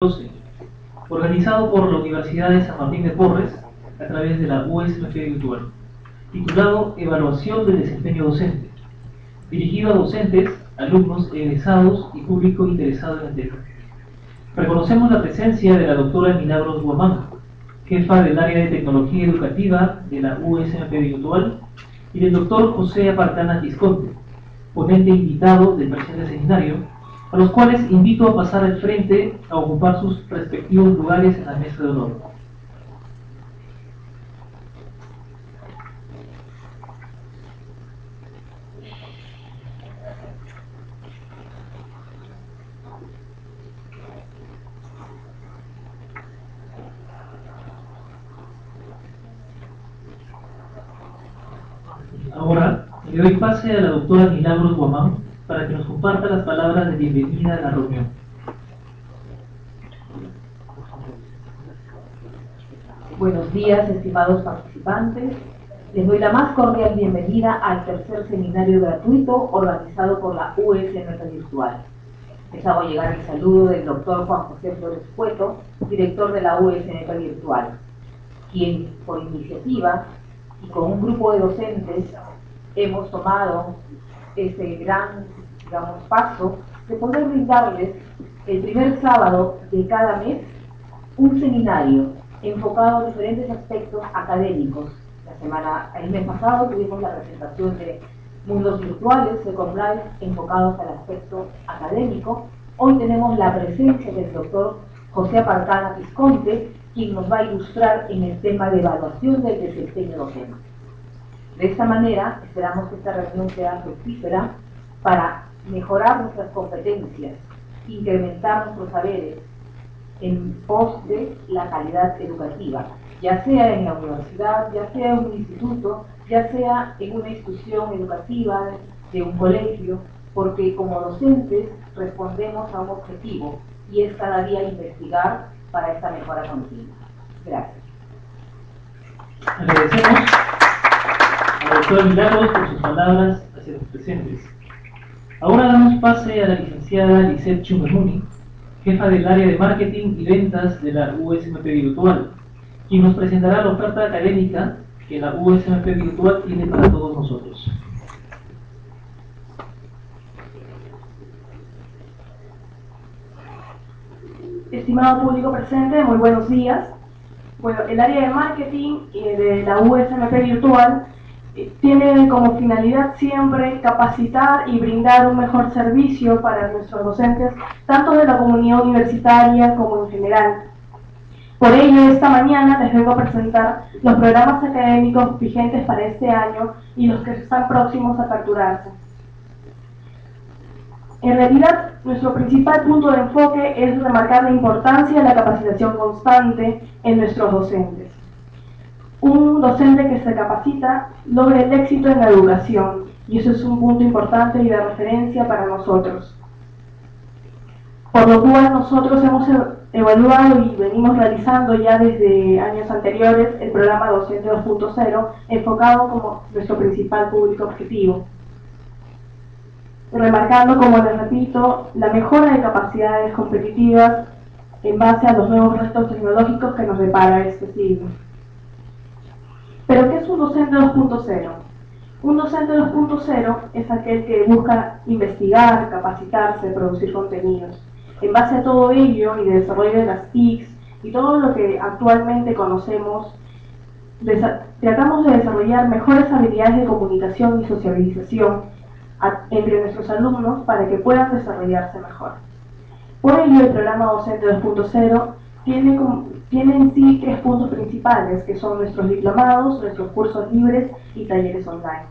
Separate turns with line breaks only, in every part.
12, organizado por la Universidad de San Martín de Porres a través de la USMP Virtual, titulado Evaluación del desempeño docente, dirigido a docentes, alumnos, egresados y público interesado en el tema. Reconocemos la presencia de la doctora Milagros Guamán, jefa del área de tecnología educativa de la USMP Virtual, y del doctor José Aparcana Visconti, ponente invitado del presente seminario, a los cuales invito a pasar al frente a ocupar sus respectivos lugares en la mesa de honor. Ahora le doy pase a la doctora Milagros Guamán para que nos comparta las palabras de bienvenida a la reunión.
Buenos días, estimados participantes. Les doy la más cordial bienvenida al tercer seminario gratuito organizado por la USMP Virtual. Les hago llegar el saludo del doctor Juan José Flores Cueto, director de la USMP Virtual, quien por iniciativa y con un grupo de docentes hemos tomado este gran, paso de poder brindarles el primer sábado de cada mes un seminario enfocado a diferentes aspectos académicos. El mes pasado tuvimos la presentación de Mundos Virtuales, Second Life, enfocados al aspecto académico. Hoy tenemos la presencia del doctor José Aparcana Visconti, quien nos va a ilustrar en el tema de evaluación del desempeño docente. De esta manera, esperamos que esta reunión sea fructífera para mejorar nuestras competencias, incrementar nuestros saberes en pos de la calidad educativa, ya sea en la universidad, ya sea en un instituto, ya sea en una institución educativa, de un colegio, porque como docentes respondemos a un objetivo y es cada día investigar para esta mejora continua. Gracias.
Agradecemos a la doctora Milagros por sus palabras hacia los presentes. Ahora damos pase a la licenciada Lisette Chumemuni, jefa del área de marketing y ventas de la USMP Virtual, quien nos presentará la oferta académica que la USMP Virtual tiene para todos nosotros.
Estimado público presente, muy buenos días. Bueno, el área de marketing de la USMP Virtual tiene como finalidad siempre capacitar y brindar un mejor servicio para nuestros docentes, tanto de la comunidad universitaria como en general. Por ello, esta mañana les vengo a presentar los programas académicos vigentes para este año y los que están próximos a aperturarse. En realidad, nuestro principal punto de enfoque es remarcar la importancia de la capacitación constante en nuestros docentes. Un docente que se capacita logra el éxito en la educación, y eso es un punto importante y de referencia para nosotros. Por lo cual nosotros hemos evaluado y venimos realizando ya desde años anteriores el programa Docente 2.0, enfocado como nuestro principal público objetivo. Remarcando, como les repito, la mejora de capacidades competitivas en base a los nuevos retos tecnológicos que nos depara este siglo. ¿Pero qué es un docente 2.0? Un docente 2.0 es aquel que busca investigar, capacitarse, producir contenidos. En base a todo ello y de desarrollo de las TICs y todo lo que actualmente conocemos, tratamos de desarrollar mejores habilidades de comunicación y sociabilización entre nuestros alumnos para que puedan desarrollarse mejor. Por ello, el programa Docente 2.0 tiene en sí 3 puntos principales, que son nuestros diplomados, nuestros cursos libres y talleres online.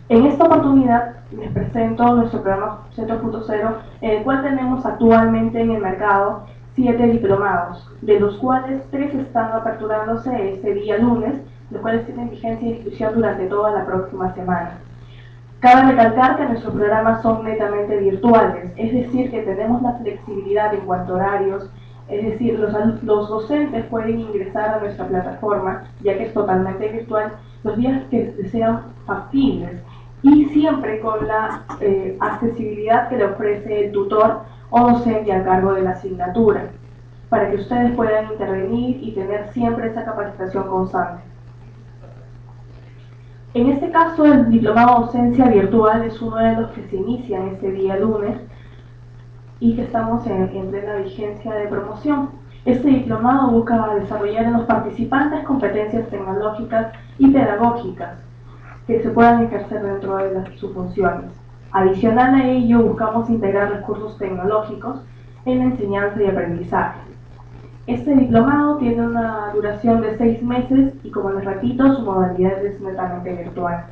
En esta oportunidad les presento nuestro programa Docente 2.0, en el cual tenemos actualmente en el mercado 7 diplomados, de los cuales 3 están aperturándose este día lunes, los cuales tienen vigencia de inscripción durante toda la próxima semana. Cabe recalcar que nuestros programas son netamente virtuales, es decir, que tenemos la flexibilidad en cuanto a horarios, es decir, los docentes pueden ingresar a nuestra plataforma, ya que es totalmente virtual, los días que sean factibles y siempre con la accesibilidad que le ofrece el tutor o docente a cargo de la asignatura, para que ustedes puedan intervenir y tener siempre esa capacitación constante. En este caso, el diplomado docencia virtual es uno de los que se inician este día lunes y que estamos en plena vigencia de promoción. Este diplomado busca desarrollar en los participantes competencias tecnológicas y pedagógicas que se puedan ejercer dentro de sus funciones. Adicional a ello, buscamos integrar recursos tecnológicos en la enseñanza y aprendizaje. Este diplomado tiene una duración de 6 meses y, como les repito, su modalidad es netamente virtual.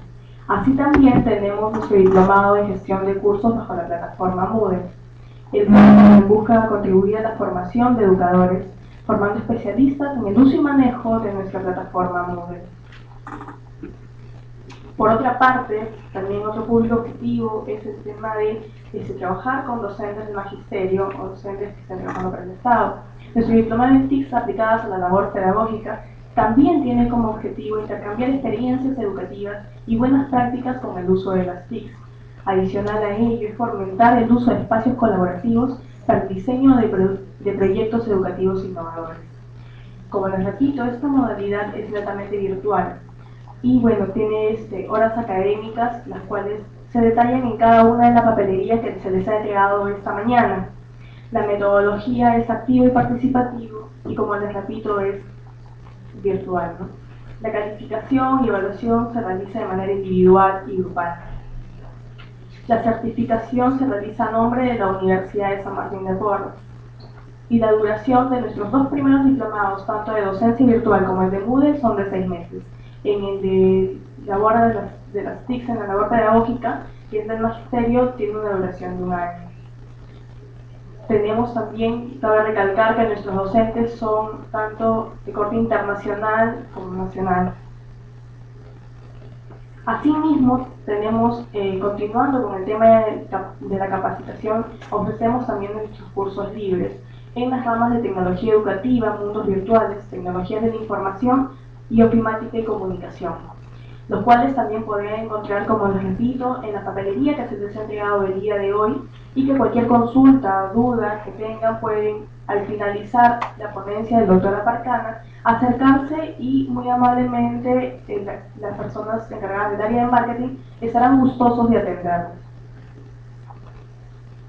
Así también tenemos nuestro diplomado en gestión de cursos bajo la plataforma Moodle. El cual busca contribuir a la formación de educadores, formando especialistas en el uso y manejo de nuestra plataforma Moodle. Por otra parte, también otro público objetivo es el tema de trabajar con docentes del magisterio o docentes que estén trabajando para el Estado. Nuestro diplomado en TICs aplicadas a la labor pedagógica también tiene como objetivo intercambiar experiencias educativas y buenas prácticas con el uso de las TICs. Adicional a ello, es fomentar el uso de espacios colaborativos para el diseño de proyectos educativos innovadores. Como les repito, esta modalidad es netamente virtual y bueno, tiene horas académicas, las cuales se detallan en cada una de la papelería que se les ha entregado esta mañana. La metodología es activo y participativo y, como les repito, es virtual, ¿no? La calificación y evaluación se realiza de manera individual y grupal. La certificación se realiza a nombre de la Universidad de San Martín de Porres. Y la duración de nuestros 2 primeros diplomados, tanto de docencia virtual como el de Moodle, son de 6 meses. En el de labor de las TICs en la labor pedagógica, que es del magisterio, tiene una duración de 1 año. Tenemos también, cabe recalcar que nuestros docentes son tanto de corte internacional como nacional. Asimismo, tenemos, continuando con el tema de la capacitación, ofrecemos también nuestros cursos libres en las ramas de tecnología educativa, mundos virtuales, tecnologías de la información y ofimática y comunicación, los cuales también podrían encontrar, como les repito, en la papelería que se les ha entregado el día de hoy, y que cualquier consulta, duda que tengan pueden, al finalizar la ponencia del doctor Aparcana, acercarse y muy amablemente las personas encargadas del área de marketing estarán gustosos de atenderlos.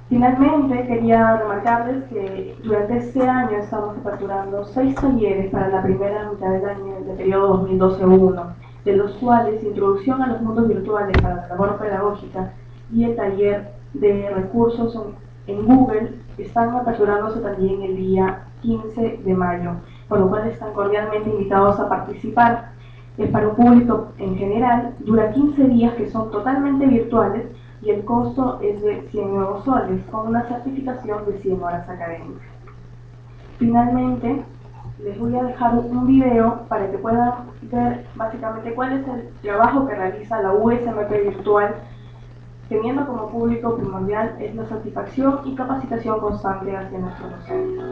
Finalmente, quería remarcarles que durante este año estamos aperturando 6 talleres para la primera mitad del año del periodo 2012-1, de los cuales Introducción a los mundos virtuales para la labor pedagógica y el taller de recursos en Google están aperturándose también el día 15 de mayo, por lo cual están cordialmente invitados a participar. Es para un público en general, dura 15 días que son totalmente virtuales y el costo es de 100 nuevos soles, con una certificación de 100 horas académicas. Finalmente, les voy a dejar un video para que puedan ver básicamente cuál es el trabajo que realiza la USMP virtual, teniendo como público primordial es la satisfacción y capacitación constante hacia nuestros docentes.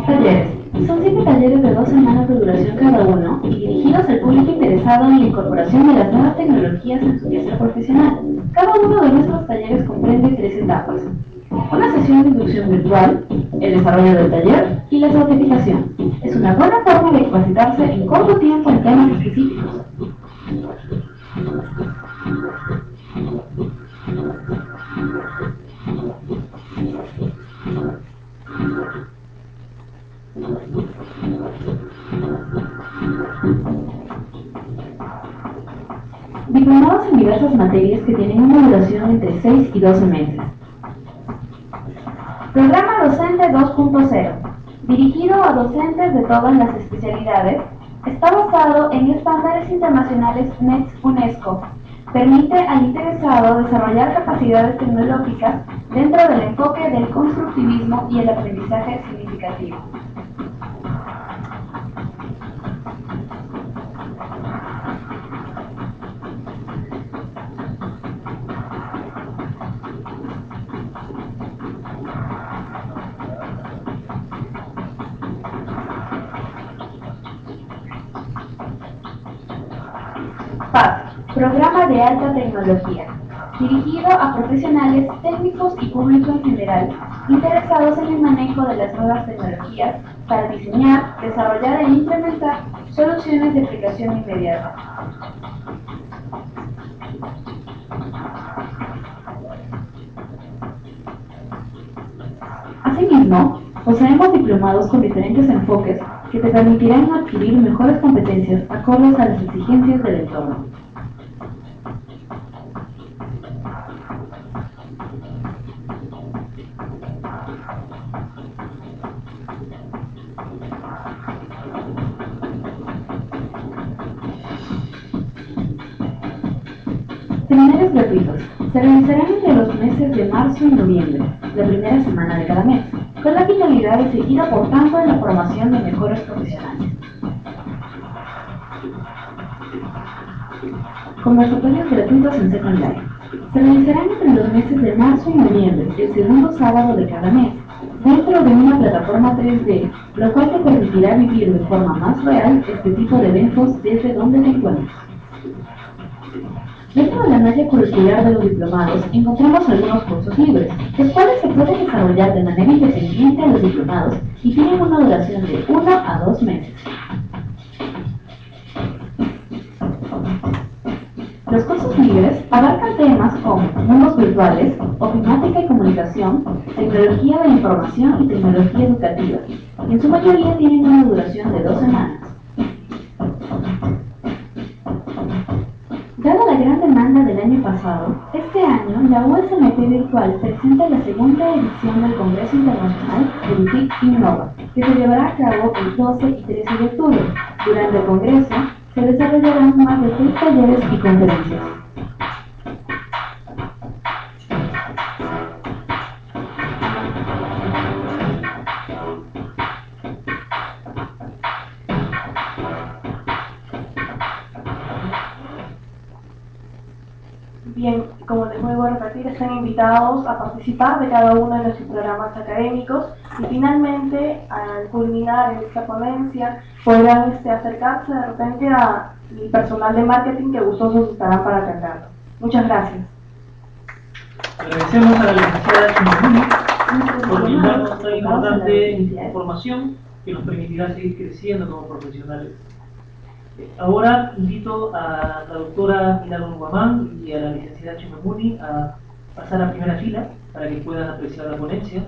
Talleres. Son 7 talleres de 2 semanas de duración cada uno y dirigidos al público interesado en la incorporación de las nuevas tecnologías en su quehacer profesional. Cada uno de nuestros talleres comprende 3 etapas: una sesión de inducción virtual, el desarrollo del taller y la certificación. Es una buena forma de capacitarse en corto tiempo en temas específicos. Diplomados en diversas materias que tienen una duración entre 6 y 12 meses. Programa Docente 2.0, dirigido a docentes de todas las especialidades, está basado en estándares internacionales NETS-UNESCO. Permite al interesado desarrollar capacidades tecnológicas dentro del enfoque del constructivismo y el aprendizaje significativo. PAT, Programa de Alta Tecnología, dirigido a profesionales técnicos y público en general interesados en el manejo de las nuevas tecnologías para diseñar, desarrollar e implementar soluciones de aplicación inmediata. Asimismo, poseemos diplomados con diferentes enfoques que te permitirán adquirir mejores competencias acordes a las exigencias del entorno. Seminarios gratuitos se realizarán entre los meses de marzo y noviembre, la primera semana de cada mes, con la finalidad de seguir aportando en la formación de mejores profesionales. Conversatorios gratuitos en Second Life se realizarán entre los meses de marzo y noviembre, el segundo sábado de cada mes, dentro de una plataforma 3D, lo cual te permitirá vivir de forma más real este tipo de eventos desde donde te encuentres. Dentro de la malla curricular de los diplomados encontramos algunos cursos libres, los cuales se pueden desarrollar de manera independiente a los diplomados y tienen una duración de 1 a 2 meses. Los cursos libres abarcan temas como mundos virtuales, ofimática y comunicación, tecnología de la información y tecnología educativa, y en su mayoría tienen una duración de 2 semanas. Dada la gran demanda del año pasado, este año la USMT Virtual presenta la segunda edición del Congreso Internacional EduTIC Innova, que se llevará a cabo el 12 y 13 de octubre. Durante el Congreso se desarrollarán más de 6 talleres y conferencias.
Bien, como les vuelvo a repetir, están invitados a participar de cada uno de nuestros programas académicos y finalmente, al culminar esta ponencia, podrán acercarse de repente al personal de marketing que gustosos estarán para atenderlo. Muchas gracias.
Agradecemos a la licenciada Chimamuni por brindarnos tan importante información que nos permitirá seguir creciendo como profesionales. Ahora invito a la doctora Milagro Guamán y a la licenciada Chimamuni a pasar a primera fila para que puedan apreciar la ponencia.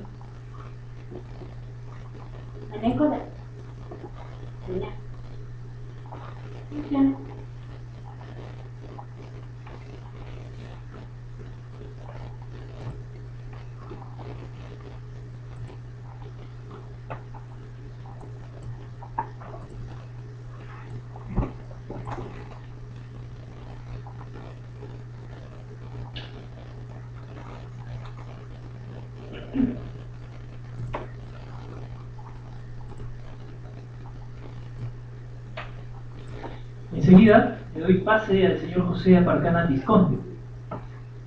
Enseguida le doy pase al señor José Aparcana Visconti,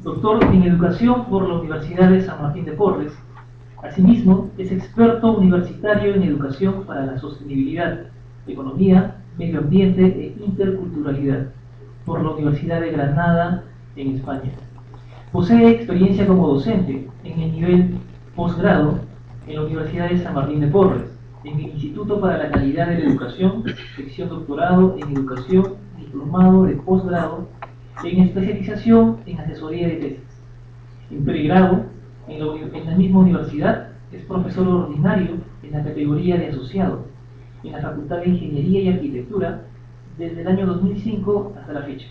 doctor en Educación por la Universidad de San Martín de Porres. Asimismo, es experto universitario en Educación para la Sostenibilidad, Economía, Medio Ambiente e Interculturalidad por la Universidad de Granada, en España. Posee experiencia como docente en el nivel posgrado en la Universidad de San Martín de Porres, en el Instituto para la Calidad de la Educación, sección doctorado en Educación, diplomado de posgrado en especialización en asesoría de tesis. En pregrado, en la misma universidad, es profesor ordinario en la categoría de asociado en la Facultad de Ingeniería y Arquitectura desde el año 2005 hasta la fecha.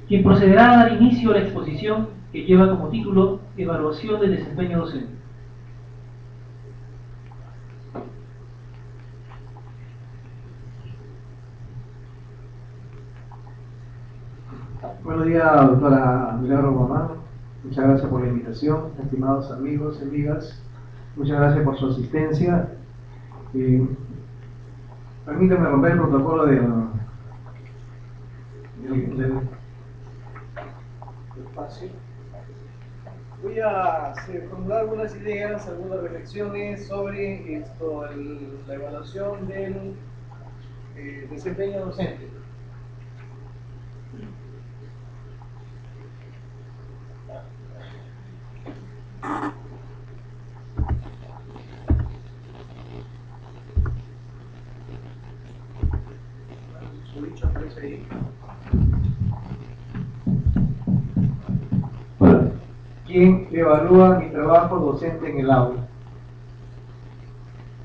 quien procederá a dar inicio a la exposición que lleva como título Evaluación del desempeño docente.
Buenos días, doctora Milagro Guamán. Muchas gracias por la invitación, estimados amigos y amigas. Muchas gracias por su asistencia. Permítame romper el protocolo del espacio. Voy a formular algunas ideas, algunas reflexiones sobre la evaluación del desempeño docente. Su dicho aparece ahí. ¿Quién evalúa mi trabajo docente en el aula?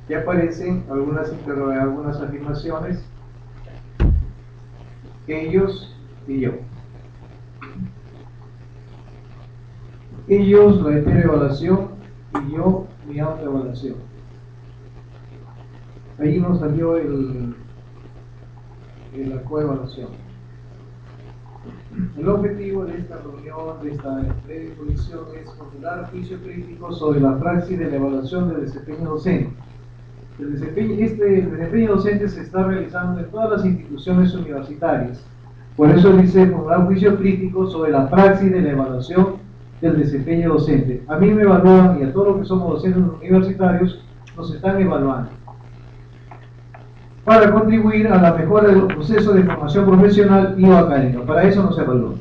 Ya aparecen algunas afirmaciones. Ellos y yo. Ellos, la evaluación, y yo, mi autoevaluación. Ahí nos salió la coevaluación. El objetivo de esta reunión, de esta exposición, es formular juicio crítico sobre la praxis de la evaluación del desempeño docente. El desempeño docente se está realizando en todas las instituciones universitarias. Por eso dice formular juicio crítico sobre la praxis de la evaluación del desempeño docente. A mí me evalúan y a todos los que somos docentes universitarios nos están evaluando para contribuir a la mejora del proceso de formación profesional y o académica. Para eso nos evalúan.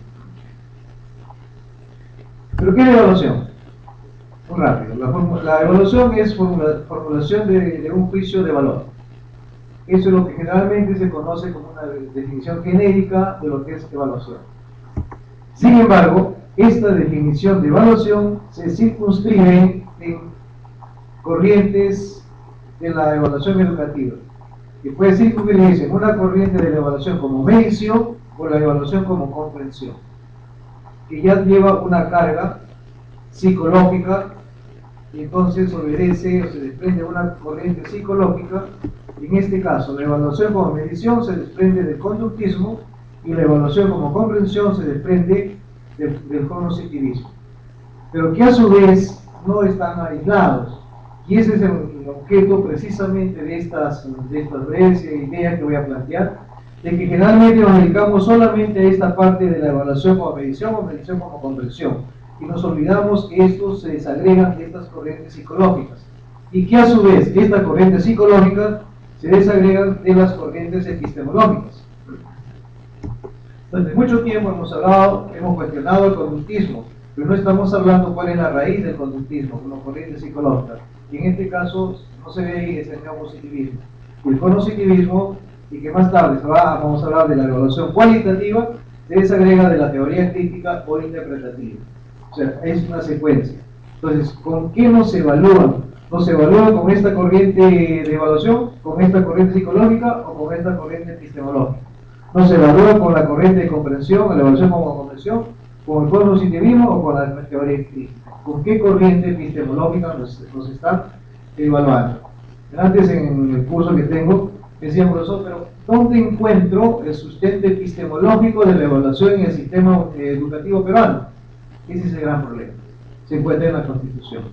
¿Pero qué es la evaluación? Muy rápido. La evaluación es formulación de un juicio de valor. Eso es lo que generalmente se conoce como una definición genérica de lo que es evaluación. Sin embargo, esta definición de evaluación se circunscribe en corrientes de la evaluación educativa, que puede circunscribirse en una corriente de la evaluación como medición o la evaluación como comprensión, que ya lleva una carga psicológica y entonces obedece o se desprende de una corriente psicológica. En este caso, la evaluación como medición se desprende del conductismo y la evaluación como comprensión se desprende del cognitivismo, pero que a su vez no están aislados, y ese es el objeto precisamente de estas breves ideas que voy a plantear, de que generalmente nos dedicamos solamente a esta parte de la evaluación como medición o medición como comprensión, y nos olvidamos que estos se desagregan de estas corrientes psicológicas, y que a su vez estas corrientes psicológicas se desagregan de las corrientes epistemológicas. Durante mucho tiempo hemos cuestionado el conductismo, pero no estamos hablando cuál es la raíz del conductismo, como corriente psicológica. Y en este caso no se ve ahí ese neopositivismo. Y el cognitivismo, y que más tarde vamos a hablar de la evaluación cualitativa, se desagrega de la teoría crítica o interpretativa. O sea, es una secuencia. Entonces, ¿con qué nos evalúan? ¿Nos evalúan con esta corriente de evaluación, con esta corriente psicológica o con esta corriente epistemológica? ¿Nos evalúa con la corriente de comprensión, la evaluación como comprensión, con el cognitivismo o con la teoría crítica? ¿Con qué corriente epistemológica nos están evaluando? Antes en el curso que tengo, decía profesor, pero ¿dónde encuentro el sustento epistemológico de la evaluación en el sistema educativo peruano? Ese es el gran problema. Se encuentra en la Constitución.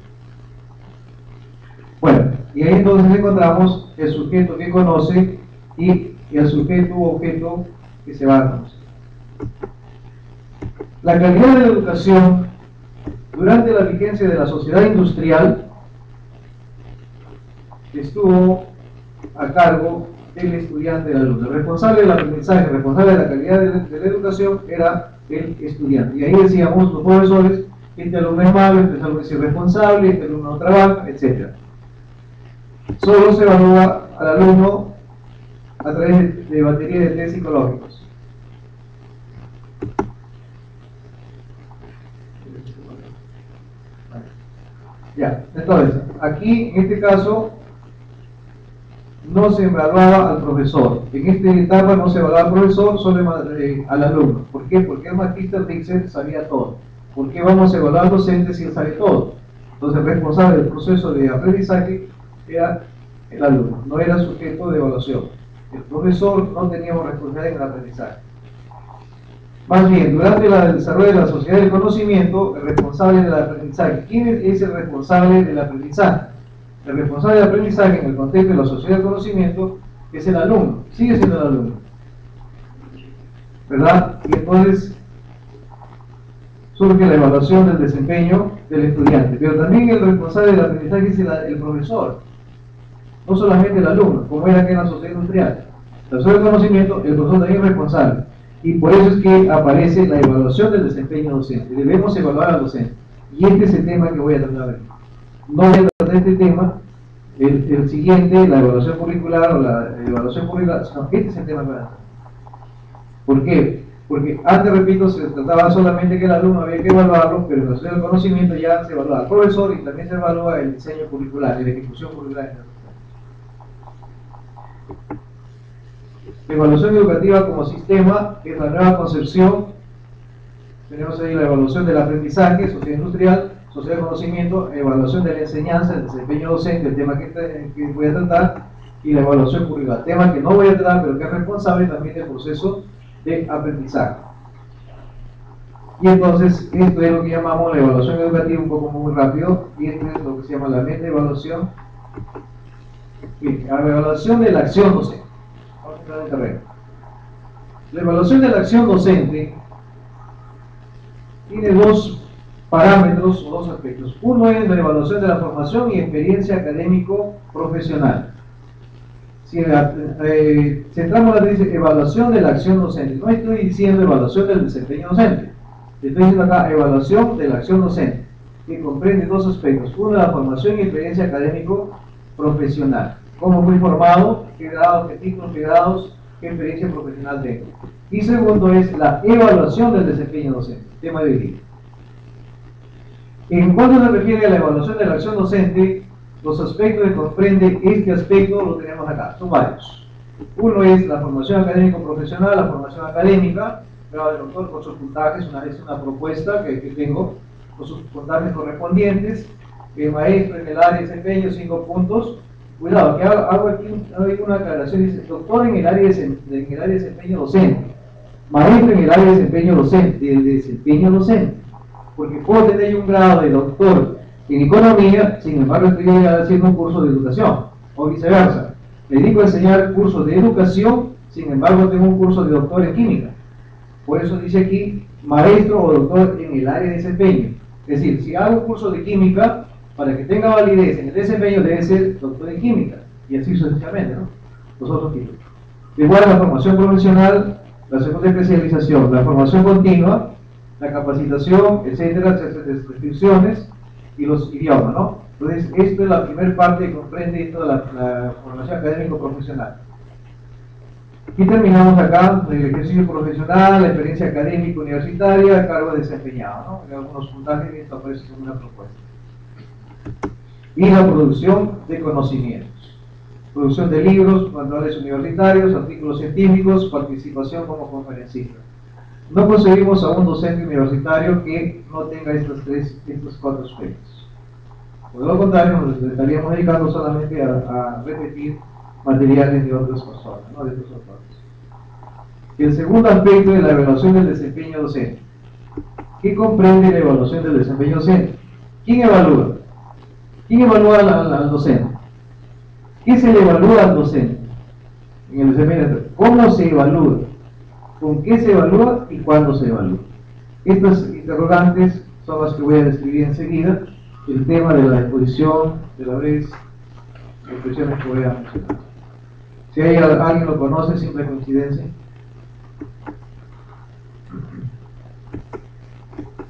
Bueno, y ahí entonces encontramos el sujeto que conoce y el sujeto u objeto que se va a conocer. La calidad de la educación durante la vigencia de la sociedad industrial estuvo a cargo del estudiante del alumno. El responsable del aprendizaje, el responsable de la calidad de la educación era el estudiante. Y ahí decíamos los profesores, este alumno es malo, este alumno es irresponsable, este alumno no trabaja, etc. Solo se evalúa al alumno a través de baterías de test psicológicos. Ya, entonces, aquí en este caso no se evaluaba al profesor. En esta etapa no se evaluaba al profesor, solo al alumno. ¿Por qué? Porque el magíster Dixon sabía todo. ¿Por qué vamos a evaluar al docente si él sabe todo? Entonces el responsable del proceso de aprendizaje era el alumno, no era sujeto de evaluación. El profesor no tenía responsabilidad en el aprendizaje. Más bien, durante el desarrollo de la sociedad del conocimiento, el responsable del aprendizaje. ¿Quién es el responsable del aprendizaje? El responsable del aprendizaje en el contexto de la sociedad del conocimiento es el alumno, sigue siendo el alumno, ¿verdad? Y entonces surge la evaluación del desempeño del estudiante, pero también el responsable del aprendizaje es el profesor, no solamente el alumno, como era que en la sociedad industrial. La sociedad del conocimiento, el profesor también es responsable, y por eso es que aparece la evaluación del desempeño docente. Debemos evaluar al docente, y este es el tema que voy a tratar hoy. No voy a tratar este tema, el siguiente, la evaluación curricular o la evaluación curricular, no, este es el tema que voy a tratar. ¿Por qué? Porque antes, repito, se trataba solamente que el alumno había que evaluarlo, pero en la sociedad del conocimiento ya se evalúa al profesor y también se evalúa el diseño curricular, la ejecución curricular. Evaluación educativa como sistema, que es la nueva concepción. Tenemos ahí la evaluación del aprendizaje, sociedad industrial, sociedad de conocimiento, evaluación de la enseñanza, el desempeño docente, el tema que voy a tratar, y la evaluación curricular, tema que no voy a tratar, pero que es responsable también del proceso de aprendizaje. Y entonces, esto es lo que llamamos la evaluación educativa, un poco muy rápido, y esto es lo que se llama la meta-evaluación. Bien, la evaluación de la acción docente. Vamos a entrar en terreno. La evaluación de la acción docente tiene dos parámetros o dos aspectos. Uno es la evaluación de la formación y experiencia académico-profesional. Si centramos la dice evaluación de la acción docente, no estoy diciendo evaluación del desempeño docente, estoy diciendo acá evaluación de la acción docente, que comprende dos aspectos. Uno, la formación y experiencia académico-profesional. ¿Cómo fui formado? ¿Qué grados, qué títulos, qué grados, qué experiencia profesional tengo? Y segundo es la evaluación del desempeño docente, tema de hoy día. En cuanto se refiere a la evaluación de la acción docente, los aspectos que comprende este aspecto lo tenemos acá, son varios. Uno es la formación académico-profesional, la formación académica, grado de doctor con sus puntajes, es una propuesta que tengo, con sus puntajes correspondientes. Maestro en el área de desempeño, 5 puntos. Cuidado, que hago aquí una aclaración, dice doctor en el área de desempeño docente, maestro en el área de desempeño docente, porque puedo tener un grado de doctor en economía, sin embargo estoy haciendo un curso de educación, o viceversa. Me dedico a enseñar cursos de educación, sin embargo tengo un curso de doctor en química. Por eso dice aquí, maestro o doctor en el área de desempeño. Es decir, si hago un curso de química, para que tenga validez en el desempeño debe ser doctor en química, y así sucesivamente, ¿no? Los otros títulos. Igual la formación profesional, la segunda especialización, la formación continua, la capacitación, etcétera, descripciones y los idiomas, ¿no? Entonces, esto es la primera parte que comprende toda la formación académico-profesional. Y terminamos acá el ejercicio profesional, la experiencia académica universitaria, el cargo desempeñado, ¿no? En algunos puntajes esto aparece como una propuesta. Y la producción de conocimientos. Producción de libros, manuales universitarios, artículos científicos, participación como conferencista. No conseguimos a un docente universitario que no tenga estos 4 aspectos. Por lo contrario, nos estaríamos dedicando solamente a repetir materiales de otras personas, ¿no? De otros autores. El segundo aspecto es la evaluación del desempeño docente. ¿Qué comprende la evaluación del desempeño docente? ¿Quién evalúa? ¿Quién evalúa al docente? ¿Qué se le evalúa al docente? En el desempeño docente. ¿Cómo se evalúa? ¿Con qué se evalúa y cuándo se evalúa? Estas interrogantes son las que voy a describir enseguida. El tema de la exposición, de las breves expresiones que voy a mencionar. Si hay alguien lo conoce, simple coincidencia.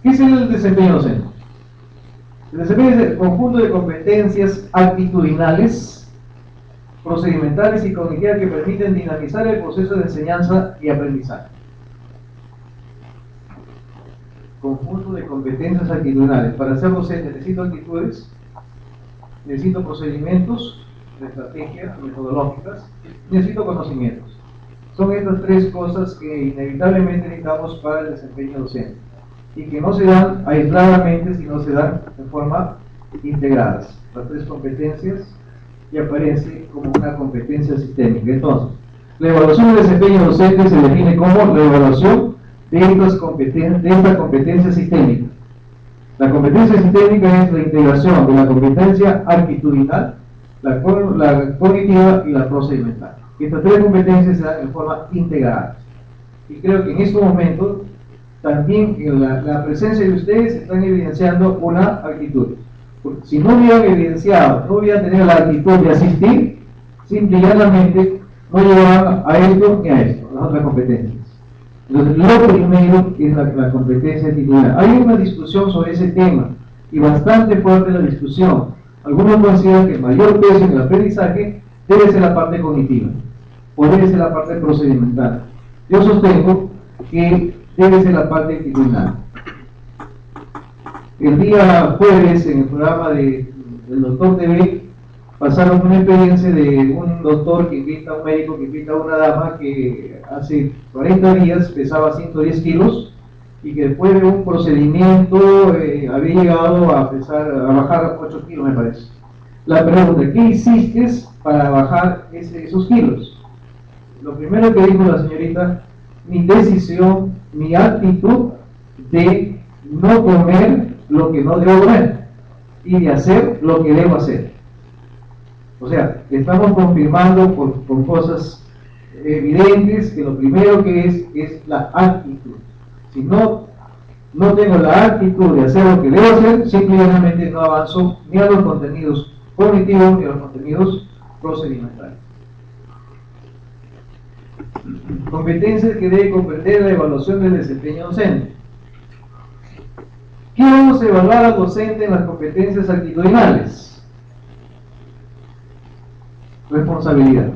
¿Qué es el desempeño docente? El desempeño es el conjunto de competencias actitudinales, procedimentales y cognitivas que permiten dinamizar el proceso de enseñanza y aprendizaje. Conjunto de competencias actitudinales. Para ser docente necesito actitudes, necesito procedimientos de estrategia, metodológicas, necesito conocimientos. Son estas tres cosas que inevitablemente necesitamos para el desempeño docente y que no se dan aisladamente, sino se dan de forma integradas. Las tres competencias y aparece como una competencia sistémica. Entonces, la evaluación del desempeño docente se define como la evaluación de esta competencia sistémica. La competencia sistémica es la integración de la competencia actitudinal, la cognitiva y la procedimental. Estas tres competencias se dan en forma integrada. Y creo que en estos momentos también en la presencia de ustedes están evidenciando una actitud. Porque si no hubieran evidenciado, no hubieran tenido la actitud de asistir, simple y llanamente no llegaban a esto ni a esto, a las otras competencias. Entonces, lo primero es la competencia actitudinal. Hay una discusión sobre ese tema y bastante fuerte la discusión. Algunos consideran que el mayor peso en el aprendizaje debe ser la parte cognitiva o debe ser la parte procedimental. Yo sostengo que debe ser la parte actitudinal. El día jueves, en el programa del Doctor TV, pasaron una experiencia de un doctor que invita a un médico que invita a una dama que hace 40 días pesaba 110 kilos y que después de un procedimiento había llegado a bajar 8 kilos, me parece. La pregunta, ¿qué hiciste para bajar esos kilos? Lo primero que dijo la señorita, mi decisión, mi actitud de no comer lo que no debo comer y de hacer lo que debo hacer. O sea, estamos confirmando con cosas evidentes que lo primero que es la actitud. Si no tengo la actitud de hacer lo que debo hacer, simplemente no avanzo ni a los contenidos cognitivos ni a los contenidos procedimentales. Competencias que debe comprender la evaluación del desempeño docente. ¿Qué vamos a evaluar al docente en las competencias actitudinales? Responsabilidad,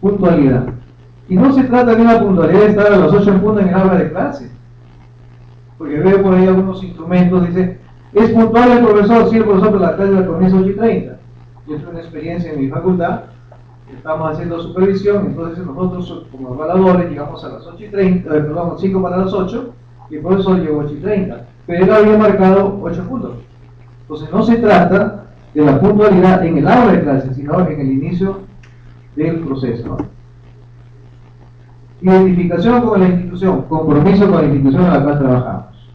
puntualidad. Y no se trata de una puntualidad de estar a las 8 en punto en el aula de clase, porque veo por ahí algunos instrumentos, dice, ¿es puntual el profesor? Sí, el profesor, pero la clase la comienza a 8:30. Yo tuve una experiencia en mi facultad, estamos haciendo supervisión, entonces nosotros como evaluadores llegamos a las 8:30, 5 para las 8, y el profesor llegó a 8:30, pero él había marcado 8 puntos. Entonces no se trata de la puntualidad en el aula de clase, sino en el inicio del proceso, ¿no? Identificación con la institución, compromiso con la institución en la cual trabajamos.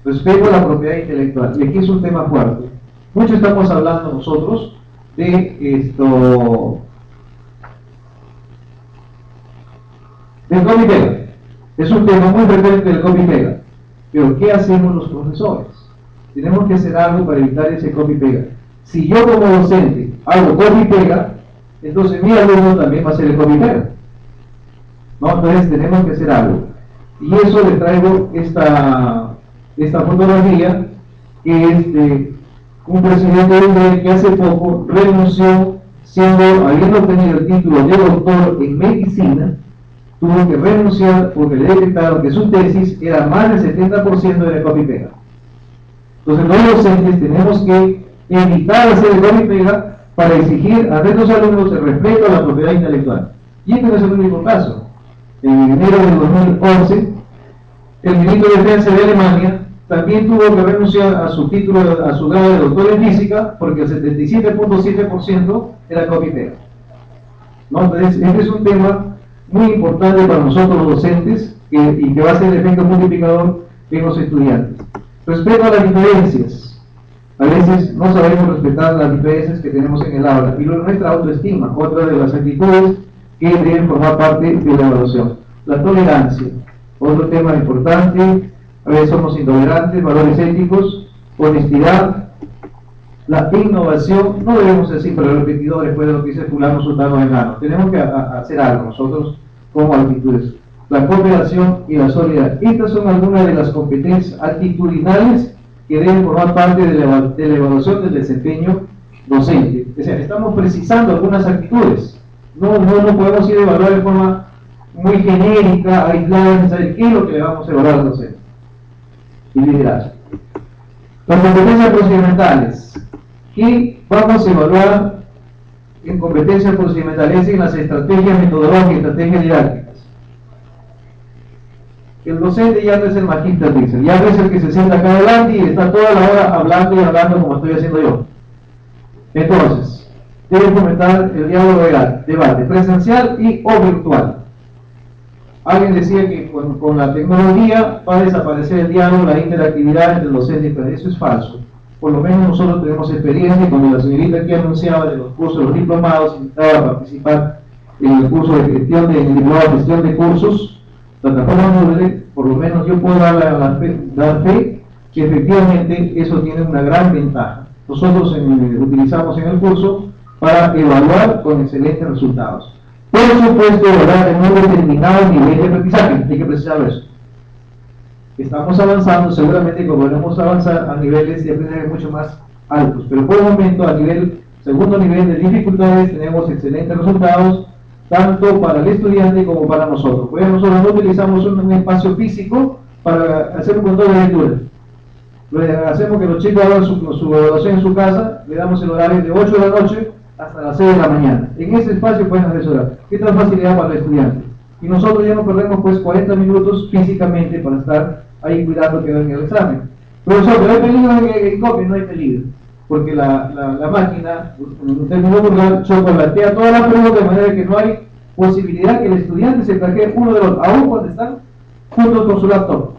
Respeto a la propiedad intelectual, y aquí es un tema fuerte. Mucho estamos hablando nosotros de esto, del copy-pega. Es un tema muy frecuente del copy-pega. Pero ¿qué hacemos los profesores? Tenemos que hacer algo para evitar ese copy-pega. Si yo como docente hago copy-pega, entonces mi alumno también va a hacer el copy-pega, ¿no? Entonces tenemos que hacer algo. Y eso le traigo esta fotografía, que es de un presidente de UNED que hace poco renunció, habiendo obtenido el título de doctor en medicina, tuvo que renunciar porque le detectaron que su tesis era más del 70% de copy-pega. Entonces los docentes tenemos que evitar hacer el copy-pega para exigir a nuestros alumnos el respeto a la propiedad intelectual. Y este no es el único caso. En enero de 2011, el ministro de Defensa de Alemania también tuvo que renunciar a su título, a su grado de doctor en física, porque el 77.7% era copy-pega, ¿no? Entonces, este es un tema muy importante para nosotros los docentes y que va a ser el efecto multiplicador en los estudiantes. Respeto a las diferencias. A veces no sabemos respetar las diferencias que tenemos en el aula, y luego nuestra autoestima, otra de las actitudes que deben formar parte de la evaluación. La tolerancia, otro tema importante. A veces somos intolerantes, valores éticos, honestidad, la innovación. No debemos ser siempre repetidores después de lo que dice fulano, sultano, vengano. Tenemos que hacer algo nosotros como actitudes. La cooperación y la solidaridad. Estas son algunas de las competencias actitudinales que deben formar parte de la evaluación del desempeño docente. O sea, estamos precisando algunas actitudes. No podemos ir a evaluar de forma muy genérica, aislada, en saber qué es lo que le vamos a evaluar al docente. Y liderazgo. Las competencias procedimentales. ¿Qué vamos a evaluar en competencias procedimentales en las estrategias metodológicas, estrategias didácticas. El docente ya no es el magíster, dice, ya no es el que se sienta acá adelante y está toda la hora hablando y hablando como estoy haciendo yo. Entonces, debe fomentar el diálogo real, debate, presencial y o virtual. Alguien decía que con la tecnología va a desaparecer el diálogo, la interactividad entre el docente y el. Eso es falso. Por lo menos nosotros tenemos experiencia, y cuando la señorita aquí anunciaba de los cursos de los diplomados, invitaba a participar en el curso de gestión de cursos, plataforma Moodle, por lo menos yo puedo dar fe que efectivamente eso tiene una gran ventaja. Nosotros utilizamos en el curso para evaluar con excelentes resultados. Por supuesto, evaluar en un determinado nivel de aprendizaje, hay que precisar eso. Estamos avanzando, seguramente podremos avanzar a niveles de aprendizaje mucho más altos, pero por el momento a segundo nivel de dificultades tenemos excelentes resultados, tanto para el estudiante como para nosotros. Pues nosotros no utilizamos un espacio físico para hacer un control de lectura. Hacemos que los chicos hagan su evaluación en su casa, le damos el horario de 8 de la noche hasta las 6 de la mañana. En ese espacio pueden asesorar. ¿Qué tal facilidad para el estudiante? Y nosotros ya no perdemos pues 40 minutos físicamente para estar ahí cuidando que den el examen. Profesor, ¿pero hay peligro en que copie? No hay peligro, porque la máquina, en un término vulgar, chocolatea todas las preguntas de manera que no hay posibilidad que el estudiante se plagie uno de los, aún cuando están juntos con su laptop.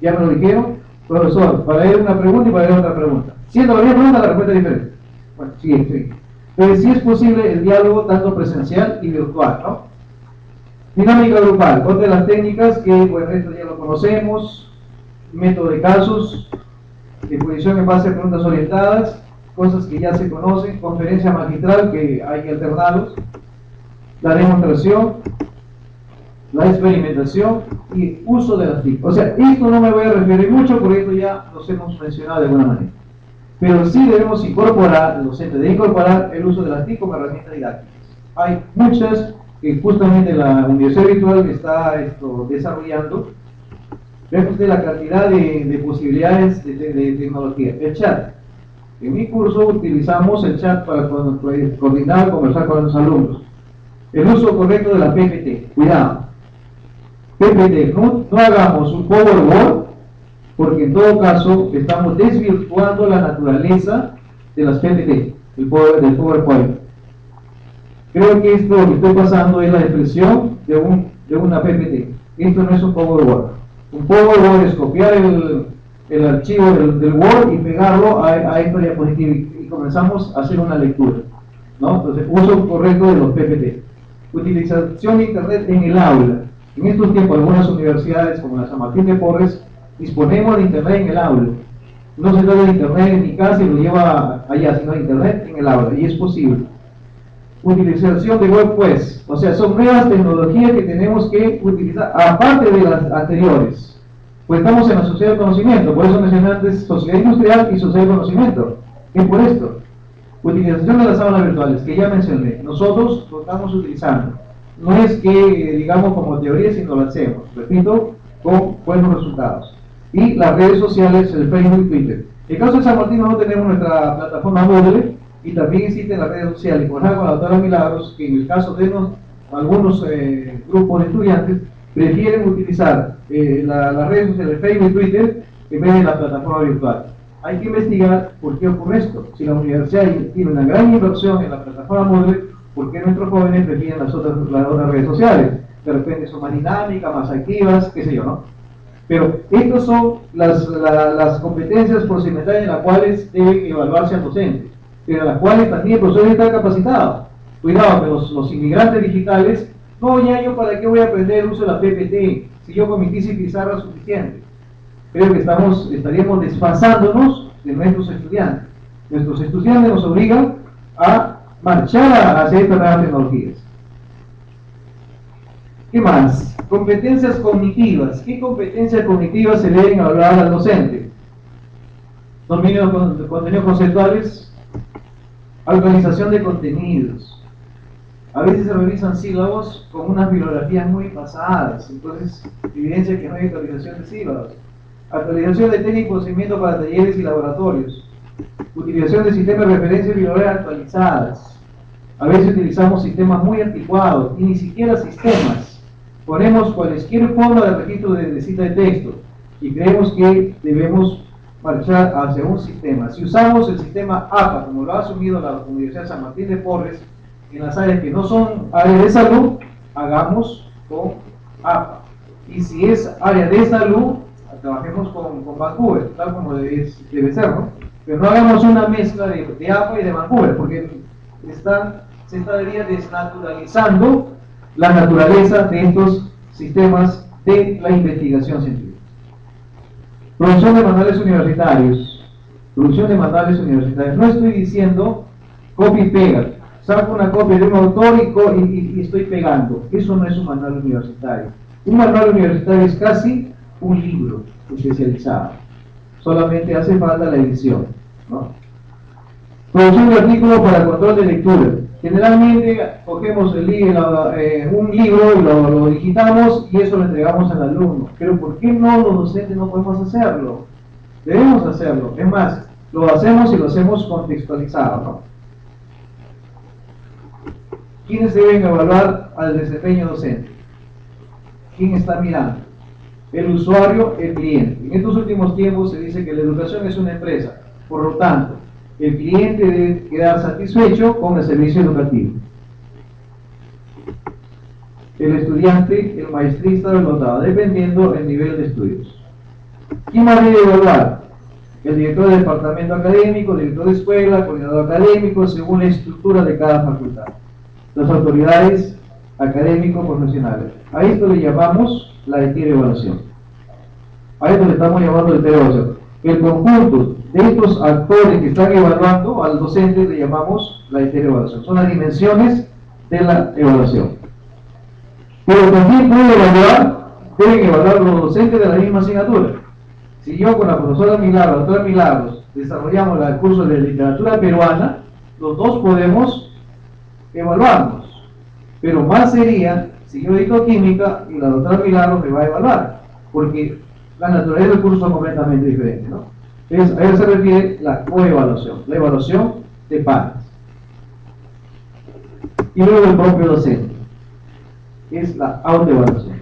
Ya me lo dijeron, profesor, para él una pregunta y para él otra pregunta. Siendo la misma pregunta, la respuesta es diferente. Bueno, sigue. Entonces, sí es posible el diálogo tanto presencial y virtual, ¿no? Dinámica grupal, otra de las técnicas que, bueno, esto ya lo conocemos, método de casos, exposición en base a preguntas orientadas, cosas que ya se conocen, conferencia magistral, que hay que alternarlos, la demostración, la experimentación y uso de las TIC. O sea, esto no me voy a referir mucho porque esto ya los hemos mencionado de alguna manera. Pero sí debemos incorporar, el docente debe incorporar el uso de las TIC como herramientas didácticas. Hay muchas que justamente la Universidad Virtual está desarrollando. Vean usted la cantidad de posibilidades de tecnología. El chat. En mi curso utilizamos el chat para coordinar, conversar con los alumnos. El uso correcto de la PPT. Cuidado. PPT, no hagamos un PowerPoint, porque en todo caso estamos desvirtuando la naturaleza de las PPT, del PowerPoint. Creo que esto que estoy pasando es la expresión de una PPT. Esto no es un PowerPoint. Un PowerPoint es copiar el archivo del Word y pegarlo a esta diapositiva y comenzamos a hacer una lectura, ¿no? Entonces, uso correcto de los PPT. Utilización de Internet en el aula. En estos tiempos, algunas universidades, como la San Martín de Porres, disponemos de Internet en el aula. No se trata de Internet en mi casa y lo lleva allá, sino de Internet en el aula, y es posible. Utilización de web, pues, o sea, son nuevas tecnologías que tenemos que utilizar, aparte de las anteriores. Pues estamos en la sociedad del conocimiento, por eso mencioné antes sociedad industrial y sociedad del conocimiento. ¿Qué por esto? Utilización de las aulas virtuales, que ya mencioné, nosotros lo estamos utilizando. No es que digamos como teoría, sino lo hacemos, repito, con buenos resultados. Y las redes sociales, el Facebook y Twitter. En el caso de San Martín, nosotros tenemos nuestra plataforma Moodle y también existen las redes sociales. Con la doctora Milagros, que en el caso de algunos grupos de estudiantes prefieren utilizar las redes sociales, Facebook y Twitter, en vez de la plataforma virtual. Hay que investigar por qué ocurre esto. Si la universidad tiene una gran inversión en la plataforma Moodle, ¿por qué nuestros jóvenes prefieren las otras redes sociales? De repente son más dinámicas, más activas, qué sé yo, ¿no? Pero estas son las competencias procedimentales en las cuales debe evaluarse al docente, pero en las cuales también el profesor está capacitado. Cuidado, que los inmigrantes digitales, no, ya yo para qué voy a aprender el uso de la PPT, si yo con mi tiza y pizarra es suficiente. Creo que estaríamos desfasándonos de nuestros estudiantes. Nuestros estudiantes nos obligan a marchar hacia estas nuevas tecnologías. ¿Qué más? Competencias cognitivas. ¿Qué competencias cognitivas se deben evaluar al docente? Dominio de contenidos conceptuales, actualización de contenidos. A veces se revisan sílabos con unas bibliografías muy pasadas, entonces evidencia que no hay actualización de sílabos. Actualización de técnica y procedimiento para talleres y laboratorios. Utilización de sistemas de referencia bibliográfica actualizadas. A veces utilizamos sistemas muy anticuados y ni siquiera sistemas. Ponemos cualquier forma de registro de cita de texto y creemos que debemos marchar hacia un sistema. Si usamos el sistema APA, como lo ha asumido la Universidad San Martín de Porres, en las áreas que no son áreas de salud, hagamos con APA. Y si es área de salud, trabajemos con Vancouver, tal como debe ser, ¿no? Pero no hagamos una mezcla de APA y de Vancouver, porque se estaría desnaturalizando la naturaleza de estos sistemas de la investigación científica. Producción de manuales universitarios. Producción de manuales universitarios. No estoy diciendo copia y pega. Saco una copia de un autor y estoy pegando. Eso no es un manual universitario. Un manual universitario es casi un libro especializado. Solamente hace falta la edición, ¿no? Producción de artículos para control de lectura. Generalmente cogemos un libro y lo digitamos y eso lo entregamos al alumno. Pero ¿por qué no los docentes no podemos hacerlo? Debemos hacerlo. Es más, lo hacemos y lo hacemos contextualizado, ¿no? ¿Quiénes deben evaluar al desempeño docente? ¿Quién está mirando? El usuario, el cliente. En estos últimos tiempos se dice que la educación es una empresa. Por lo tanto, el cliente debe quedar satisfecho con el servicio educativo. El estudiante, el maestrista o el dotado, dependiendo del nivel de estudios. ¿Quién más debe evaluar? El director del departamento académico, el director de escuela, coordinador académico, según la estructura de cada facultad. Las autoridades académicos profesionales. A esto le llamamos la heteroevaluación. A esto le estamos llamando heteroevaluación. El conjunto de estos actores que están evaluando al docente le llamamos la heteroevaluación. Son las dimensiones de la evaluación. Pero también deben evaluar los docentes de la misma asignatura. Si yo con la profesora Milagros, la doctora Milagros, desarrollamos el curso de literatura peruana, los dos podemos evaluarnos. Pero más sería si yo dicto química y la doctora Milagros me va a evaluar, porque la naturaleza del curso es completamente diferente, ¿no? Entonces, a eso se refiere la coevaluación, la evaluación de pares. Y luego el propio docente, es la autoevaluación.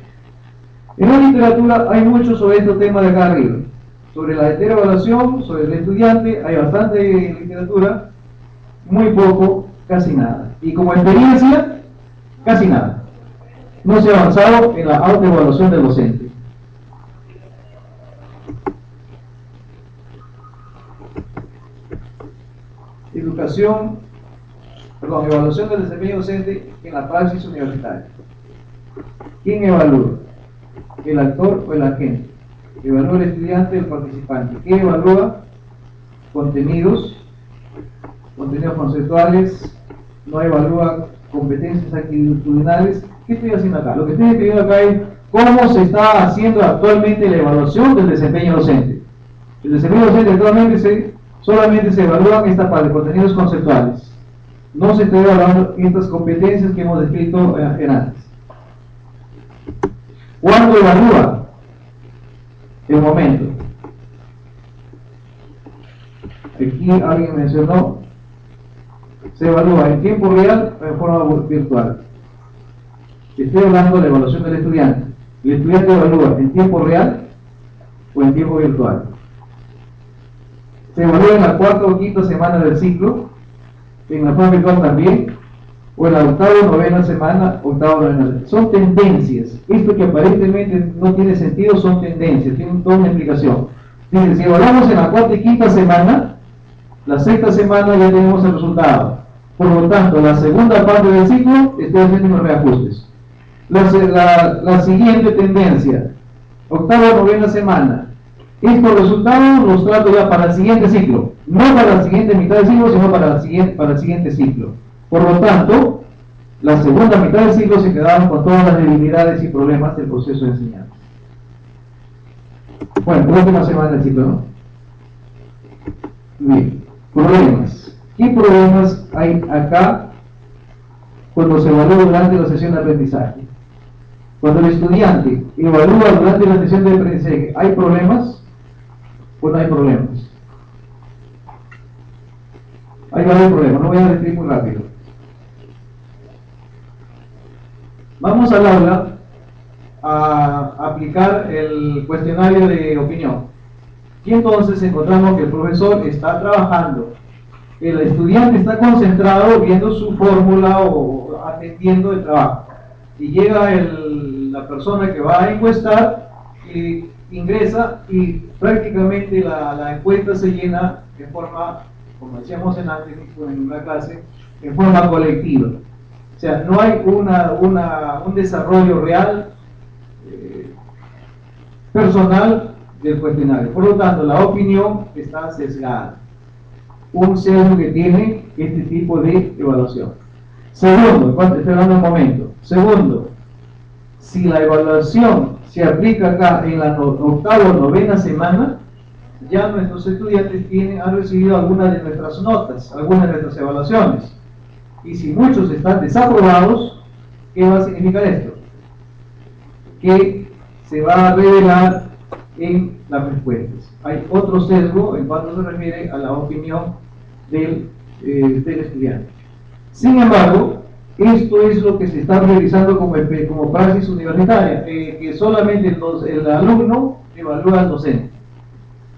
En la literatura hay mucho sobre este tema de acá arriba. Sobre la heteroevaluación, sobre el estudiante, hay bastante literatura, muy poco, casi nada. Y como experiencia, casi nada. No se ha avanzado en la autoevaluación del docente. Evaluación del desempeño docente en la praxis universitaria. ¿Quién evalúa? ¿El actor o el agente? ¿Evalúa el estudiante o el participante? ¿Qué evalúa? Contenidos conceptuales, no evalúa competencias actitudinales. ¿Qué estoy haciendo acá? Lo que estoy escribiendo acá es cómo se está haciendo actualmente la evaluación del desempeño docente. El desempeño docente actualmente solamente se evalúan esta parte, contenidos conceptuales. No se está evaluando estas competencias que hemos descrito antes. ¿Cuándo evalúa? El momento. Aquí alguien mencionó, se evalúa en tiempo real o en forma virtual. Estoy hablando de la evaluación del estudiante. El estudiante evalúa en tiempo real o en tiempo virtual. Se evalúa en la cuarta o quinta semana del ciclo, en la forma virtual también, o en la octava o novena semana, son tendencias. Esto que aparentemente no tiene sentido son tendencias, tienen toda una explicación. Dice, si evaluamos en la cuarta y quinta semana, la sexta semana ya tenemos el resultado. Por lo tanto, la segunda parte del ciclo estoy haciendo unos reajustes. La siguiente tendencia, octava o novena semana, estos resultados los trato ya para el siguiente ciclo, no para la siguiente mitad del ciclo, sino para el siguiente ciclo. Por lo tanto, la segunda mitad del ciclo se quedaron con todas las debilidades y problemas del proceso de enseñanza. Bueno, última semana del ciclo, ¿no? Bien, problemas. ¿Qué problemas hay acá cuando se evalúa durante la sesión de aprendizaje? Cuando el estudiante evalúa durante la sesión de aprendizaje, ¿hay problemas o no hay problemas? Ahí va el problema, no voy a decir muy rápido. Vamos al aula a aplicar el cuestionario de opinión. Y entonces encontramos que el profesor está trabajando, el estudiante está concentrado viendo su fórmula o atendiendo el trabajo. Y llega la persona que va a encuestar y ingresa y prácticamente la encuesta se llena en forma, como decíamos antes en una clase, en forma colectiva. O sea, no hay un desarrollo real personal del cuestionario. Por lo tanto, la opinión está sesgada. Un sesgo que tiene este tipo de evaluación. Segundo, estoy hablando un momento. Segundo, si la evaluación se aplica acá en la octava o novena semana, ya nuestros estudiantes han recibido algunas de nuestras notas, algunas de nuestras evaluaciones. Y si muchos están desaprobados, ¿qué va a significar esto? Que se va a revelar en las respuestas. Hay otro sesgo en cuanto se refiere a la opinión del estudiante. Sin embargo, esto es lo que se está realizando como praxis universitaria, que solamente el alumno evalúa al docente.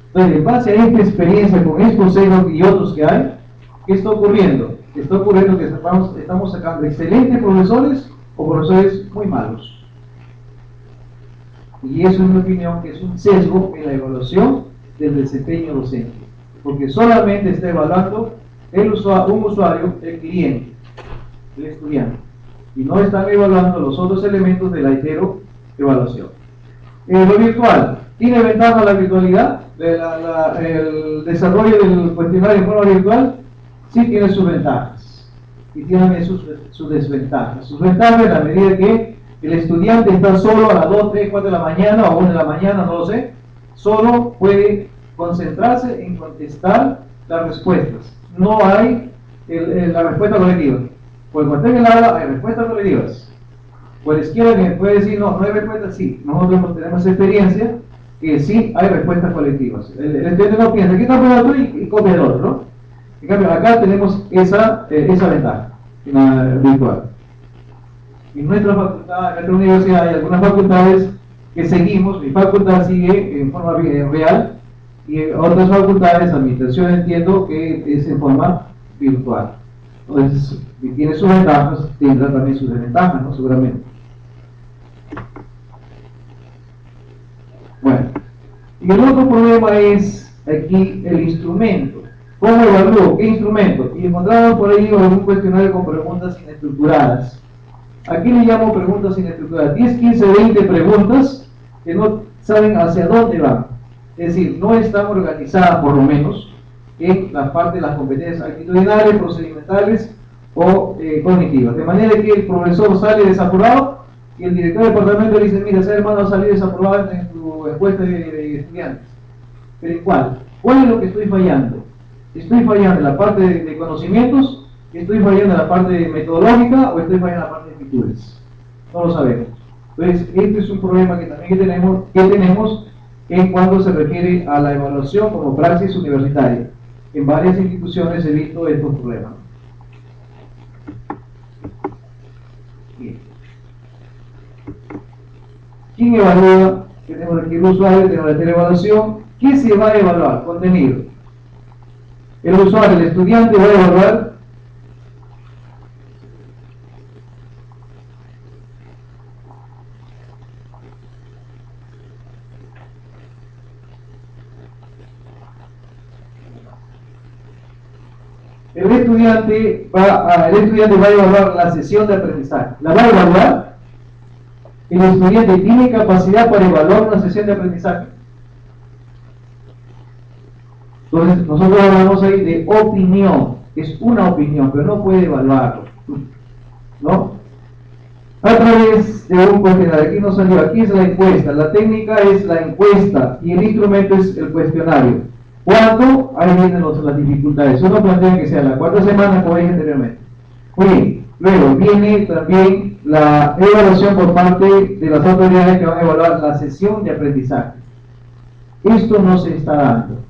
Entonces, en base a esta experiencia con estos sesgos y otros que hay, ¿qué está ocurriendo? Está ocurriendo que estamos sacando excelentes profesores o profesores muy malos. Y eso, en mi opinión, que es un sesgo en la evaluación del desempeño docente, porque solamente está evaluando un usuario, el cliente, el estudiante, y no están evaluando los otros elementos de la evaluación. Lo virtual, ¿tiene ventaja la virtualidad? El desarrollo del cuestionario en forma virtual sí tiene sus ventajas y tiene sus desventajas. Sus ventajas en la medida que el estudiante está solo a las 2, 3, 4 de la mañana o 1 de la mañana, no lo sé, solo puede concentrarse en contestar las respuestas. No hay la respuesta colectiva. Pues cuando esté en el aula hay respuestas colectivas. Por la izquierda me puede decir, no hay respuestas, sí. Nosotros tenemos experiencia que sí hay respuestas colectivas. El estudiante no piensa, aquí está pegado y copia el otro, ¿no? En cambio, acá tenemos esa ventaja en la virtual. En nuestra facultad, en nuestra universidad, hay algunas facultades que seguimos. Mi facultad sigue en forma real y otras facultades, administración, entiendo que es en forma virtual. Entonces, si tiene sus ventajas, tendrá también sus desventajas, ¿no? Seguramente. Bueno, y el otro problema es aquí el instrumento. ¿Cómo evalúo? ¿Qué instrumento? Y encontramos por ahí algún cuestionario con preguntas inestructuradas. Aquí le llamo preguntas inestructuradas. 10, 15, 20 preguntas que no saben hacia dónde van. Es decir, no están organizadas por lo menos en la parte de las competencias actitudinales, procedimentales o cognitivas. De manera que el profesor sale desaprobado y el director del departamento le dice, mira, ese hermano salió desaprobado en tu encuesta de estudiantes. ¿Pero en cuál? ¿Cuál es lo que estoy fallando? ¿Estoy fallando en la parte de conocimientos? ¿Estoy fallando en la parte metodológica o estoy fallando en la parte de actitudes? No lo sabemos. Entonces, este es un problema que también tenemos en cuanto se refiere a la evaluación como praxis universitaria. En varias instituciones he visto estos problemas. Bien. ¿Quién evalúa? Tenemos aquí el usuario, tenemos la teleevaluación. ¿Qué se va a evaluar? Contenido. El usuario, el estudiante va a evaluar el estudiante va a evaluar la sesión de aprendizaje. La va a evaluar. El estudiante tiene capacidad para evaluar una sesión de aprendizaje. Entonces, nosotros hablamos ahí de opinión. Es una opinión, pero no puede evaluarlo, ¿no? A través de un cuestionario. Aquí no salió, aquí es la encuesta. La técnica es la encuesta y el instrumento es el cuestionario. ¿Cuánto? Ahí vienen las dificultades. Uno plantea que sea la cuarta semana, como dije anteriormente. Muy bien. Luego viene también la evaluación por parte de las autoridades que van a evaluar la sesión de aprendizaje. Esto no se está dando.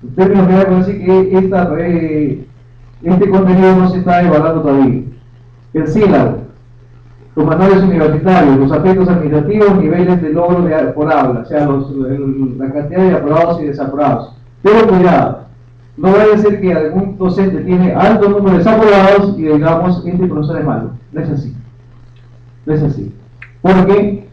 En términos generales, decir que este contenido no se está evaluando todavía. El sílabo, los manuales universitarios, los aspectos administrativos, niveles de logro por aula, o sea, la cantidad de aprobados y desaprobados. Pero cuidado, no vaya a ser que algún docente tiene alto número de desaprobados y digamos, este profesor es malo. No es así. No es así. Porque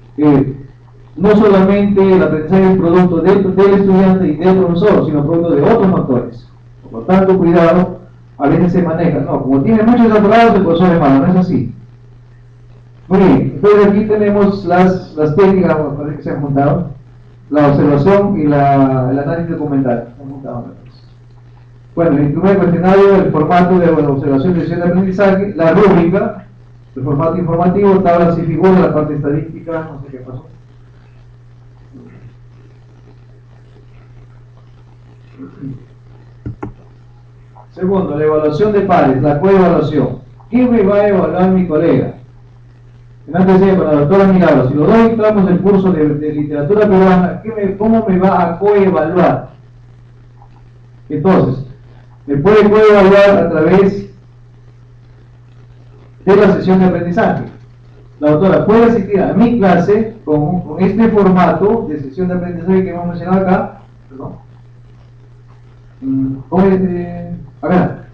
no solamente el aprendizaje es producto del estudiante y del profesor, sino producto de otros factores. Por lo tanto, cuidado, a veces se maneja. No, como tiene muchos desaprobados, el profesor es malo. No es así. Muy bien, entonces aquí tenemos las técnicas que se han juntado, la observación y el análisis documental. Se han juntado. Bueno, el primer cuestionario, el formato de observación y sesión de aprendizaje, la rúbrica, el formato informativo, tablas y figuras, la parte estadística, no sé qué pasó. Segundo, la evaluación de pares, la coevaluación. ¿Qué me va a evaluar mi colega? Antes decía con la doctora Milagros, si los dos entramos en el curso de literatura peruana, ¿cómo me va a coevaluar? Entonces, me puede coevaluar a través de la sesión de aprendizaje. La doctora puede asistir a mi clase con este formato de sesión de aprendizaje que hemos mencionado acá, perdón,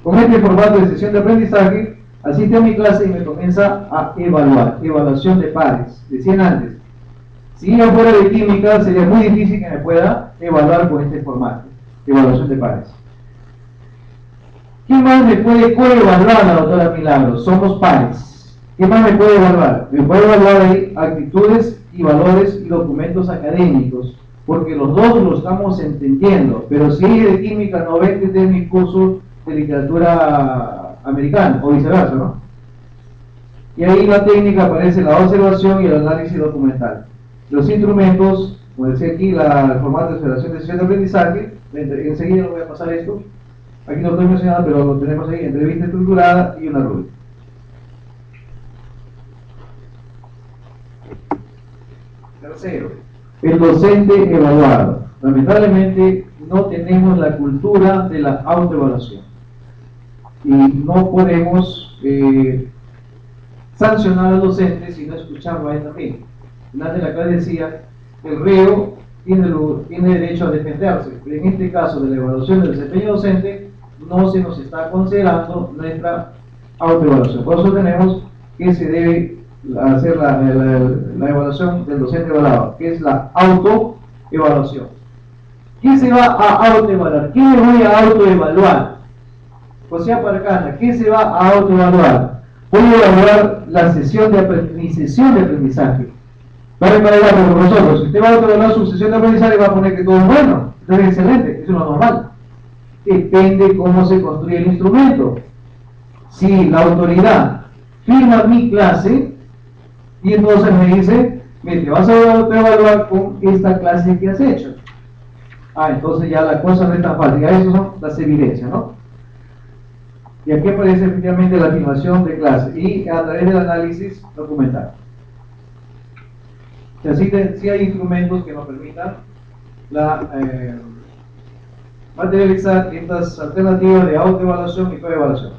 con este formato de sesión de aprendizaje, asiste a mi clase y me comienza a evaluar, evaluación de pares. Decían antes, si yo fuera de química sería muy difícil que me pueda evaluar con este formato, evaluación de pares. ¿Qué más me puede coevaluar la doctora Milagros? Somos pares. ¿Qué más me puede evaluar? Me puede evaluar ahí actitudes y valores y documentos académicos, porque los dos lo estamos entendiendo, pero si ella de química no va a entender mi curso de literatura americano, o viceversa, ¿no? Y ahí la técnica aparece la observación y el análisis documental. Los instrumentos, como decía aquí, el formato de observación de sesión de aprendizaje, enseguida lo voy a pasar esto, aquí no lo estoy mencionando, pero lo tenemos ahí, entrevista estructurada y una rúbrica. Tercero, el docente evaluado. Lamentablemente no tenemos la cultura de la autoevaluación. Y no podemos sancionar al docente si no escucharlo a él también. Nadie acá decía, el reo tiene derecho a defenderse, pero en este caso de la evaluación del desempeño docente no se nos está considerando nuestra autoevaluación. Por eso tenemos que se debe hacer la evaluación del docente evaluado, que es la autoevaluación. ¿Qué se va a autoevaluar? ¿Qué me voy a autoevaluar? José Aparcana, ¿qué se va a autoevaluar? Voy a evaluar mi sesión de aprendizaje. Va a reparar con nosotros. Si usted va a autoevaluar su sesión de aprendizaje, va a poner que todo es bueno. Entonces es excelente, eso es lo normal. Depende cómo se construye el instrumento. Si la autoridad firma mi clase y entonces me dice, mire, te vas a autoevaluar con esta clase que has hecho. Entonces ya la cosa no es tan fácil. Esas son las evidencias, ¿no? Y aquí aparece efectivamente la afirmación de clase y a través del análisis documental. Si hay instrumentos que nos permitan materializar estas alternativas de autoevaluación y coevaluación.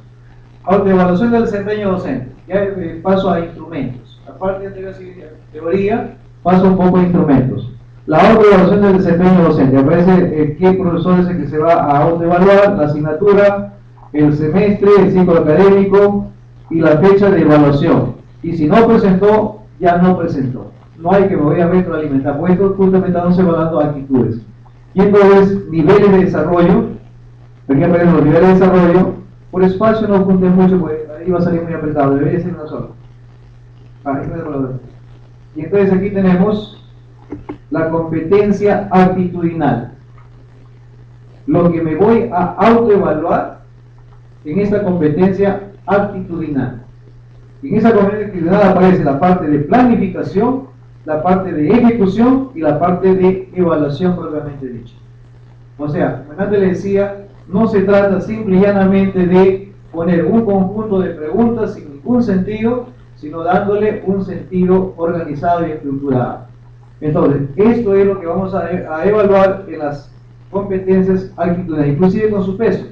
Autoevaluación del desempeño docente. Ya paso a instrumentos. Aparte de teoría, paso un poco a instrumentos. La autoevaluación del desempeño docente. Aparece qué profesor es el que se va a autoevaluar, la asignatura, el semestre, el ciclo académico y la fecha de evaluación. Y si no presentó, ya no presentó. No hay que me voy a retroalimentar, porque esto justamente estamos evaluando actitudes. Y entonces, niveles de desarrollo, aquí aparecen los niveles de desarrollo, por espacio no junten mucho, porque ahí va a salir muy apretado, debería ser una sola. Y entonces aquí tenemos la competencia actitudinal. Lo que me voy a autoevaluar en esta competencia actitudinal. En esa competencia actitudinal aparece la parte de planificación, la parte de ejecución y la parte de evaluación propiamente dicha. O sea, como antes le decía, no se trata simple y llanamente de poner un conjunto de preguntas sin ningún sentido, sino dándole un sentido organizado y estructurado. Entonces, esto es lo que vamos a evaluar en las competencias actitudinales, inclusive con su peso,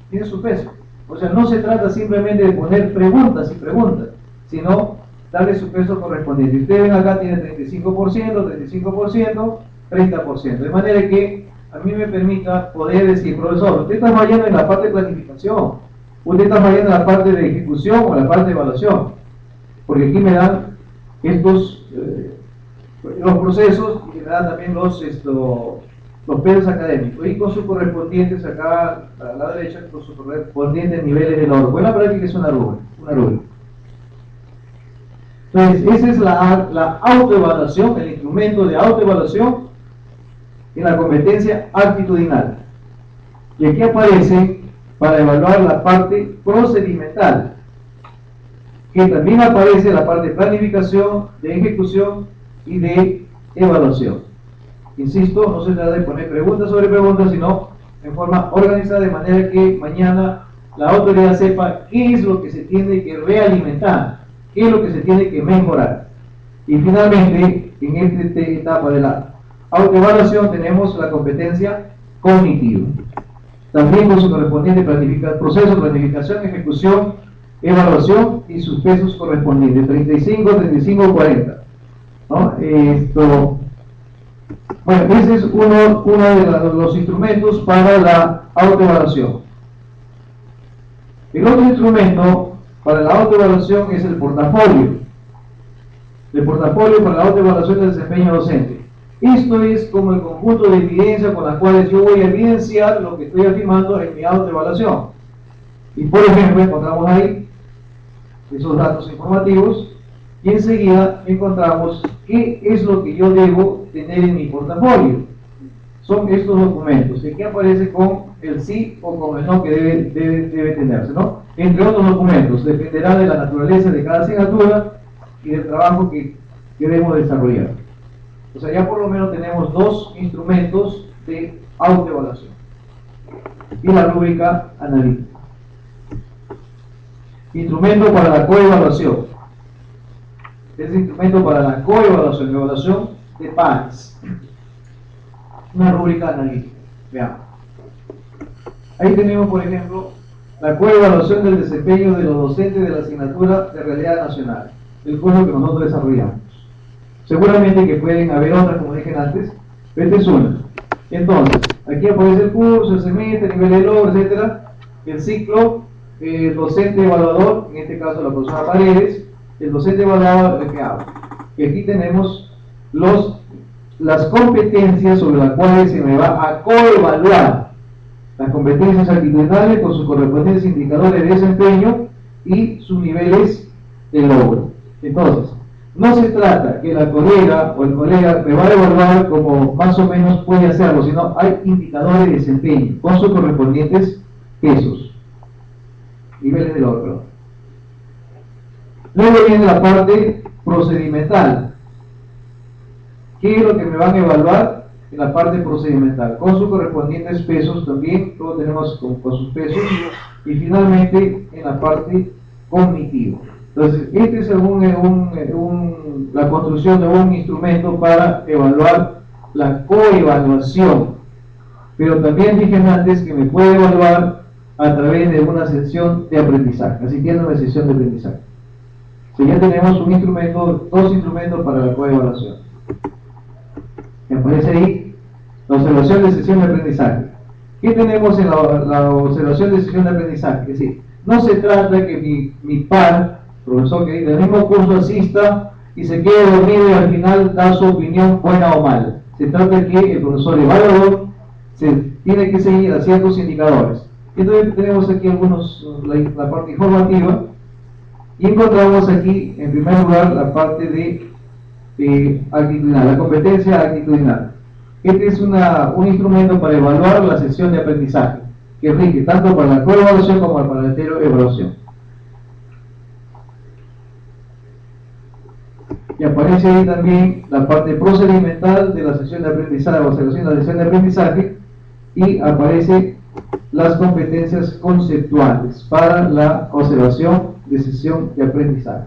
tiene su peso. O sea, no se trata simplemente de poner preguntas y preguntas, sino darle su peso correspondiente. Ustedes ven acá, tiene 35%, 30%, de manera que a mí me permita poder decir, profesor, usted está fallando en la parte de planificación, usted está fallando en la parte de ejecución o en la parte de evaluación, porque aquí me dan estos los procesos y me dan también los pesos académicos y con sus correspondientes acá a la derecha, con sus correspondientes niveles de logro. Bueno, la práctica es una rúbrica. Entonces, esa es la autoevaluación, el instrumento de autoevaluación en la competencia actitudinal. Y aquí aparece para evaluar la parte procedimental, que también aparece la parte de planificación, de ejecución y de evaluación. Insisto, no se trata de poner preguntas sobre preguntas, sino en forma organizada, de manera que mañana la autoridad sepa qué es lo que se tiene que realimentar, qué es lo que se tiene que mejorar. Y finalmente, en esta etapa de la autoevaluación tenemos la competencia cognitiva, también con su correspondiente proceso, planificación, ejecución, evaluación y sus pesos correspondientes, 35, 35, 40. ¿No? Bueno, ese es uno de los instrumentos para la autoevaluación. El otro instrumento para la autoevaluación es el portafolio. El portafolio para la autoevaluación del desempeño docente. Esto es como el conjunto de evidencias con las cuales yo voy a evidenciar lo que estoy afirmando en mi autoevaluación. Y por ejemplo, encontramos ahí esos datos informativos y enseguida encontramos qué es lo que yo debo tener en mi portafolio. Son estos documentos, que aquí aparece con el sí o con el no que debe tenerse, ¿no? Entre otros documentos, dependerá de la naturaleza de cada asignatura y del trabajo que debemos desarrollar. O sea, ya por lo menos tenemos dos instrumentos de autoevaluación y la rúbrica analítica. Instrumento para la coevaluación. Es instrumento para la coevaluación, evaluación de pares. Una rúbrica analítica. Veamos. Ahí tenemos, por ejemplo, la coevaluación del desempeño de los docentes de la asignatura de realidad nacional, el curso que nosotros desarrollamos. Seguramente que pueden haber otras, como dije antes, pero esta es una. Entonces, aquí aparece el curso, el semestre, el nivel de logro, etcétera, el ciclo, el docente evaluador, en este caso la profesora Paredes, el docente evaluador de que habla. Y aquí tenemos las competencias sobre las cuales se me va a coevaluar. Las competencias actitudinales con sus correspondientes indicadores de desempeño y sus niveles de logro. Entonces, no se trata que la colega o el colega me va a evaluar como más o menos puede hacerlo, sino hay indicadores de desempeño con sus correspondientes pesos, niveles de logro. Luego viene la parte procedimental. ¿Qué es lo que me van a evaluar en la parte procedimental? Con sus correspondientes pesos también, todos tenemos con sus pesos, y finalmente en la parte cognitiva. Entonces, este es la construcción de un instrumento para evaluar la coevaluación. Pero también dije antes que me puede evaluar a través de una sesión de aprendizaje, asistiendo a una sesión de aprendizaje. Si ya tenemos dos instrumentos para la coevaluación. Me aparece ahí la observación de sesión de aprendizaje. ¿Qué tenemos en la observación de sesión de aprendizaje? Es decir, no se trata que mi par, profesor que del mismo curso asista y se quede dormido y al final da su opinión buena o mala. Se trata de que el profesor evaluador se tiene que seguir a ciertos indicadores. Entonces tenemos aquí la parte informativa y encontramos aquí en primer lugar la parte de actitudinal, la competencia actitudinal. Este es un instrumento para evaluar la sesión de aprendizaje que rige tanto para la coevaluación como para la heteroevaluación. Y aparece ahí también la parte procedimental de la sesión de aprendizaje, observación de la sesión de aprendizaje, y aparece las competencias conceptuales para la observación de sesión de aprendizaje.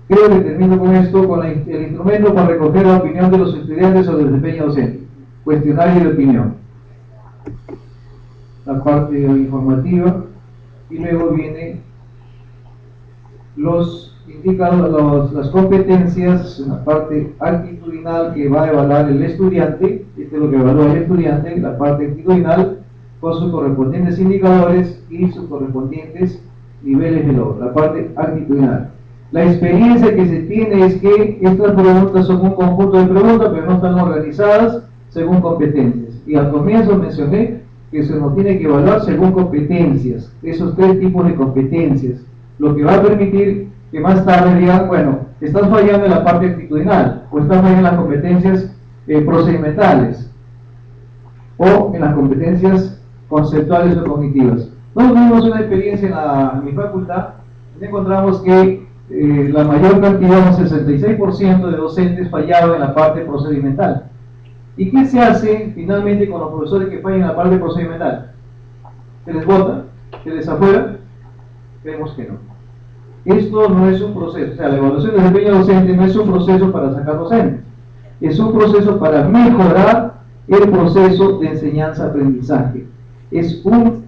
Creo que termino con esto, con el instrumento para recoger la opinión de los estudiantes sobre el desempeño docente. Cuestionario de opinión. La parte informativa, y luego viene los indicadores, las competencias, la parte actitudinal que va a evaluar el estudiante. Este es lo que evalúa el estudiante, la parte actitudinal con sus correspondientes indicadores y sus correspondientes niveles de logro, la parte actitudinal. La experiencia que se tiene es que estas preguntas son un conjunto de preguntas, pero no están organizadas según competencias. Y al comienzo mencioné que se nos tiene que evaluar según competencias, esos 3 tipos de competencias, lo que va a permitir que más tarde digan, bueno, estás fallando en la parte actitudinal, o estás fallando en las competencias procedimentales, o en las competencias conceptuales o cognitivas. Nosotros tuvimos una experiencia en mi facultad, donde encontramos que la mayor cantidad, un 66% de docentes fallaban en la parte procedimental. ¿Y qué se hace finalmente con los profesores que fallan en la parte procedimental? ¿Se les vota? ¿Se les afuera? Creemos que no. Esto no es un proceso, o sea, la evaluación de desempeño docente no es un proceso para sacar docentes, es un proceso para mejorar el proceso de enseñanza-aprendizaje. Es un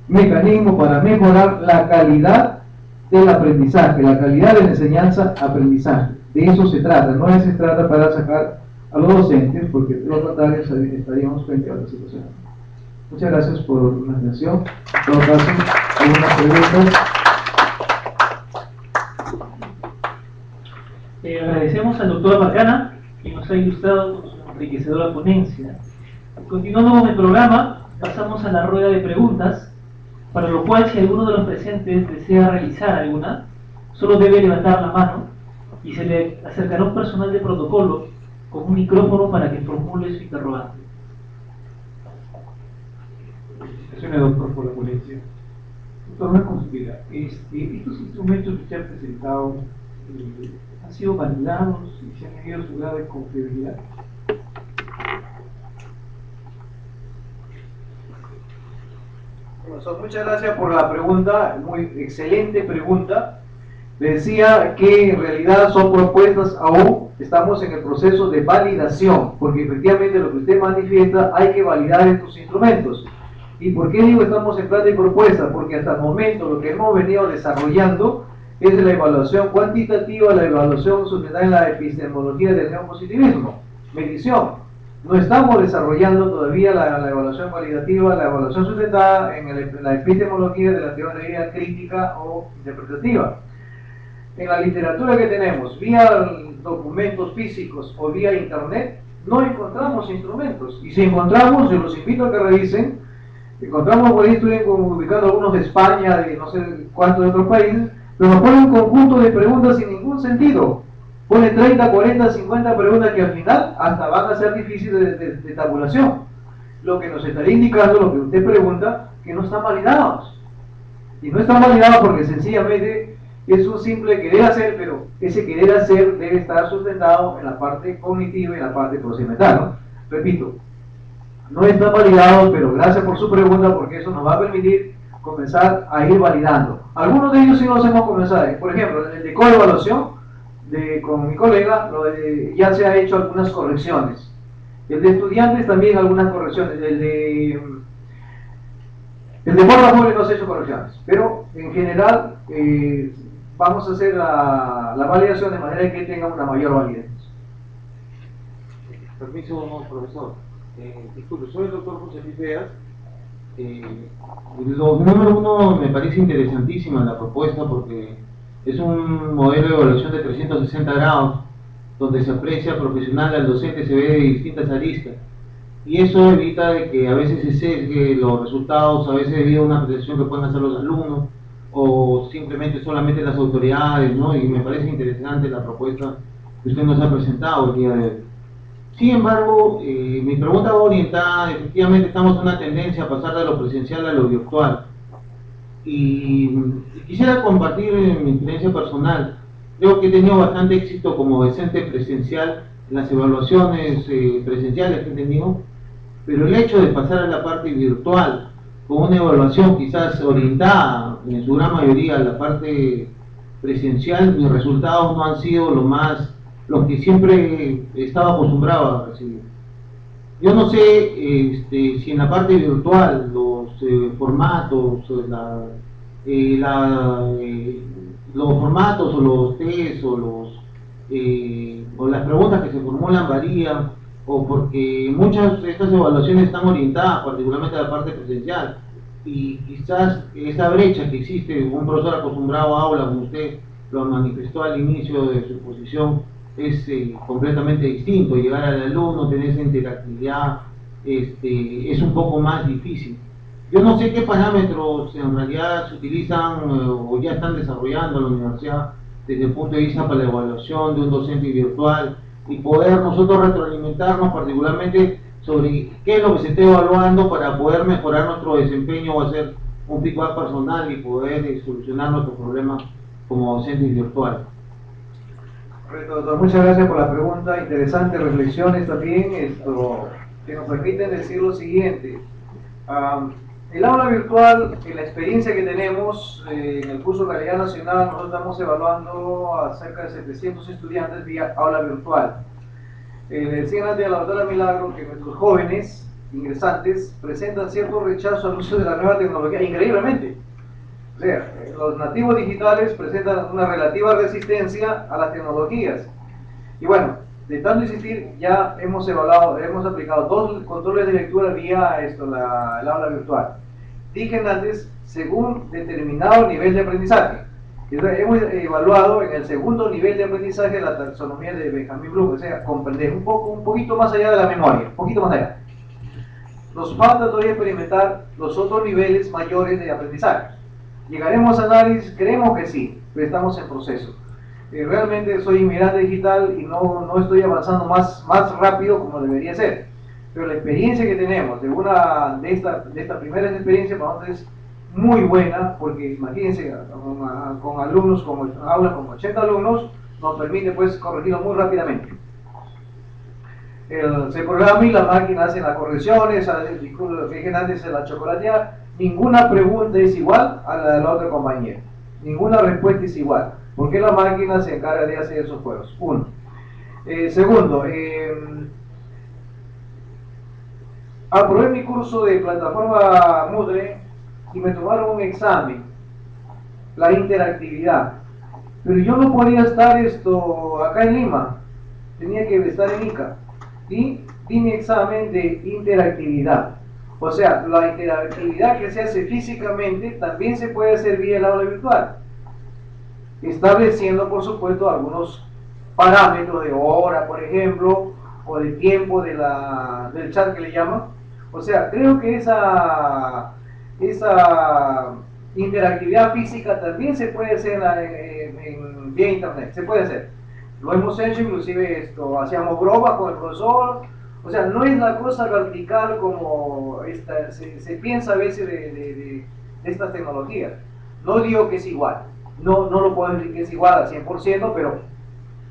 mecanismo para mejorar la calidad del aprendizaje, la calidad de la enseñanza-aprendizaje. De eso se trata, no se trata para sacar a los docentes, porque de lo contrario estaríamos frente a la situación. Muchas gracias por la atención. En todo caso, algunas preguntas.
Agradecemos al doctor Marcana, que nos ha ilustrado con su enriquecedora ponencia. Continuando con el programa, pasamos a la rueda de preguntas, para lo cual si alguno de los presentes desea realizar alguna, solo debe levantar la mano y se le acercará un personal de protocolo con un micrófono para que formule su interrogante.
Gracias, doctor, por la ponencia. Doctor, una consulta. Estos instrumentos que se han presentado han sido validados y se han medido su grado de confiabilidad.
Profesor, muchas gracias por la pregunta, muy excelente pregunta. Le decía que en realidad son propuestas aún, estamos en el proceso de validación, porque efectivamente lo que usted manifiesta hay que validar estos instrumentos. ¿Y por qué digo estamos en plan de propuesta? Porque hasta el momento lo que hemos venido desarrollando es la evaluación cuantitativa, la evaluación sustentada en la epistemología del neopositivismo, medición. No estamos desarrollando todavía la evaluación validativa, la evaluación sustentada en la epistemología de la teoría crítica o interpretativa. En la literatura que tenemos, vía documentos físicos o vía internet, no encontramos instrumentos. Y si encontramos, yo los invito a que revisen. Encontramos por ahí, estoy ubicando algunos de España, de no sé cuántos de otros países, pero nos ponen un conjunto de preguntas sin ningún sentido. Ponen 30, 40, 50 preguntas que al final hasta van a ser difíciles de tabulación. Lo que nos estaría indicando, lo que usted pregunta, que no están validados. Y no están validados porque sencillamente es un simple querer hacer, pero ese querer hacer debe estar sustentado en la parte cognitiva y en la parte procedimental, ¿no? Repito, no están validados, pero gracias por su pregunta, porque eso nos va a permitir comenzar a ir validando. Algunos de ellos sí los hemos comenzado. Por ejemplo, el de coevaluación, con mi colega, ya se ha hecho algunas correcciones. El de estudiantes también algunas correcciones. El de portafolio no se ha hecho correcciones, pero en general vamos a hacer la validación de manera que tenga una mayor validez.
Permiso, profesor. Disculpe, soy el doctor José Luis Veas. Lo número uno, me parece interesantísima la propuesta porque es un modelo de evaluación de 360 grados donde se aprecia profesional al docente, se ve de distintas aristas y eso evita de que a veces se sesgue los resultados, a veces debido a una apreciación que pueden hacer los alumnos o simplemente solamente las autoridades, ¿no? Y me parece interesante la propuesta que usted nos ha presentado el día de hoy. Sin embargo, mi pregunta va orientada, efectivamente estamos en una tendencia a pasar de lo presencial a lo virtual. Y quisiera compartir mi experiencia personal. Creo que he tenido bastante éxito como docente presencial en las evaluaciones presenciales que he tenido, pero el hecho de pasar a la parte virtual, con una evaluación quizás orientada en su gran mayoría a la parte presencial, mis resultados no han sido los que siempre estaba acostumbrado a recibir. Yo no sé si en la parte virtual, los formatos, los formatos o los test o las preguntas que se formulan varían, o porque muchas de estas evaluaciones están orientadas particularmente a la parte presencial, y quizás esa brecha que existe, un profesor acostumbrado a aula, como usted lo manifestó al inicio de su exposición, es completamente distinto. Llegar al alumno, tener esa interactividad, es un poco más difícil. Yo no sé qué parámetros en realidad se utilizan o ya están desarrollando en la universidad desde el punto de vista para la evaluación de un docente virtual, y poder nosotros retroalimentarnos particularmente sobre qué es lo que se está evaluando para poder mejorar nuestro desempeño o hacer un feedback personal y poder solucionar nuestros problemas como docentes virtuales.
Correcto, doctor. Muchas gracias por la pregunta. Interesantes reflexiones también, que nos permiten decir lo siguiente. El aula virtual, en la experiencia que tenemos en el curso de Calidad Nacional, nosotros estamos evaluando a cerca de 700 estudiantes vía aula virtual. Le decía antes a la doctora Milagro que nuestros jóvenes ingresantes presentan cierto rechazo al uso de la nueva tecnología, increíblemente. O sea, los nativos digitales presentan una relativa resistencia a las tecnologías. Y bueno, de tanto insistir, ya hemos aplicado 2 controles de lectura vía el aula virtual. Dije antes, según determinado nivel de aprendizaje. Hemos evaluado en el segundo nivel de aprendizaje la taxonomía de Benjamin Bloom, o sea, comprender un poquito más allá de la memoria, un poquito más allá. Nos falta todavía experimentar los otros niveles mayores de aprendizaje. ¿Llegaremos a análisis? Creemos que sí, pero estamos en proceso. Realmente soy inmigrante digital y no estoy avanzando más rápido como debería ser. Pero la experiencia que tenemos de esta primera experiencia para nosotros es muy buena, porque imagínense, con alumnos, como aulas con 80 alumnos, nos permite pues corregirlo muy rápidamente. Se programa y la máquina hace las correcciones, lo que dije antes, la chocolateada. Ninguna pregunta es igual a la de la otra compañera, ninguna respuesta es igual, porque la máquina se encarga de hacer esos juegos. Uno. Segundo, aprobé mi curso de plataforma Moodle y me tomaron un examen, la interactividad, pero yo no podía estar acá en Lima, tenía que estar en Ica, y di mi examen de interactividad. O sea, la interactividad que se hace físicamente también se puede hacer vía el aula virtual, estableciendo por supuesto algunos parámetros de hora, por ejemplo, o de tiempo del chat que le llaman. O sea, creo que esa interactividad física también se puede hacer vía internet, se puede hacer. Lo hemos hecho, inclusive hacíamos bromas con el profesor. O sea, no es la cosa vertical como se piensa a veces de estas tecnologías. No digo que es igual, no lo puedo decir que es igual al 100%, pero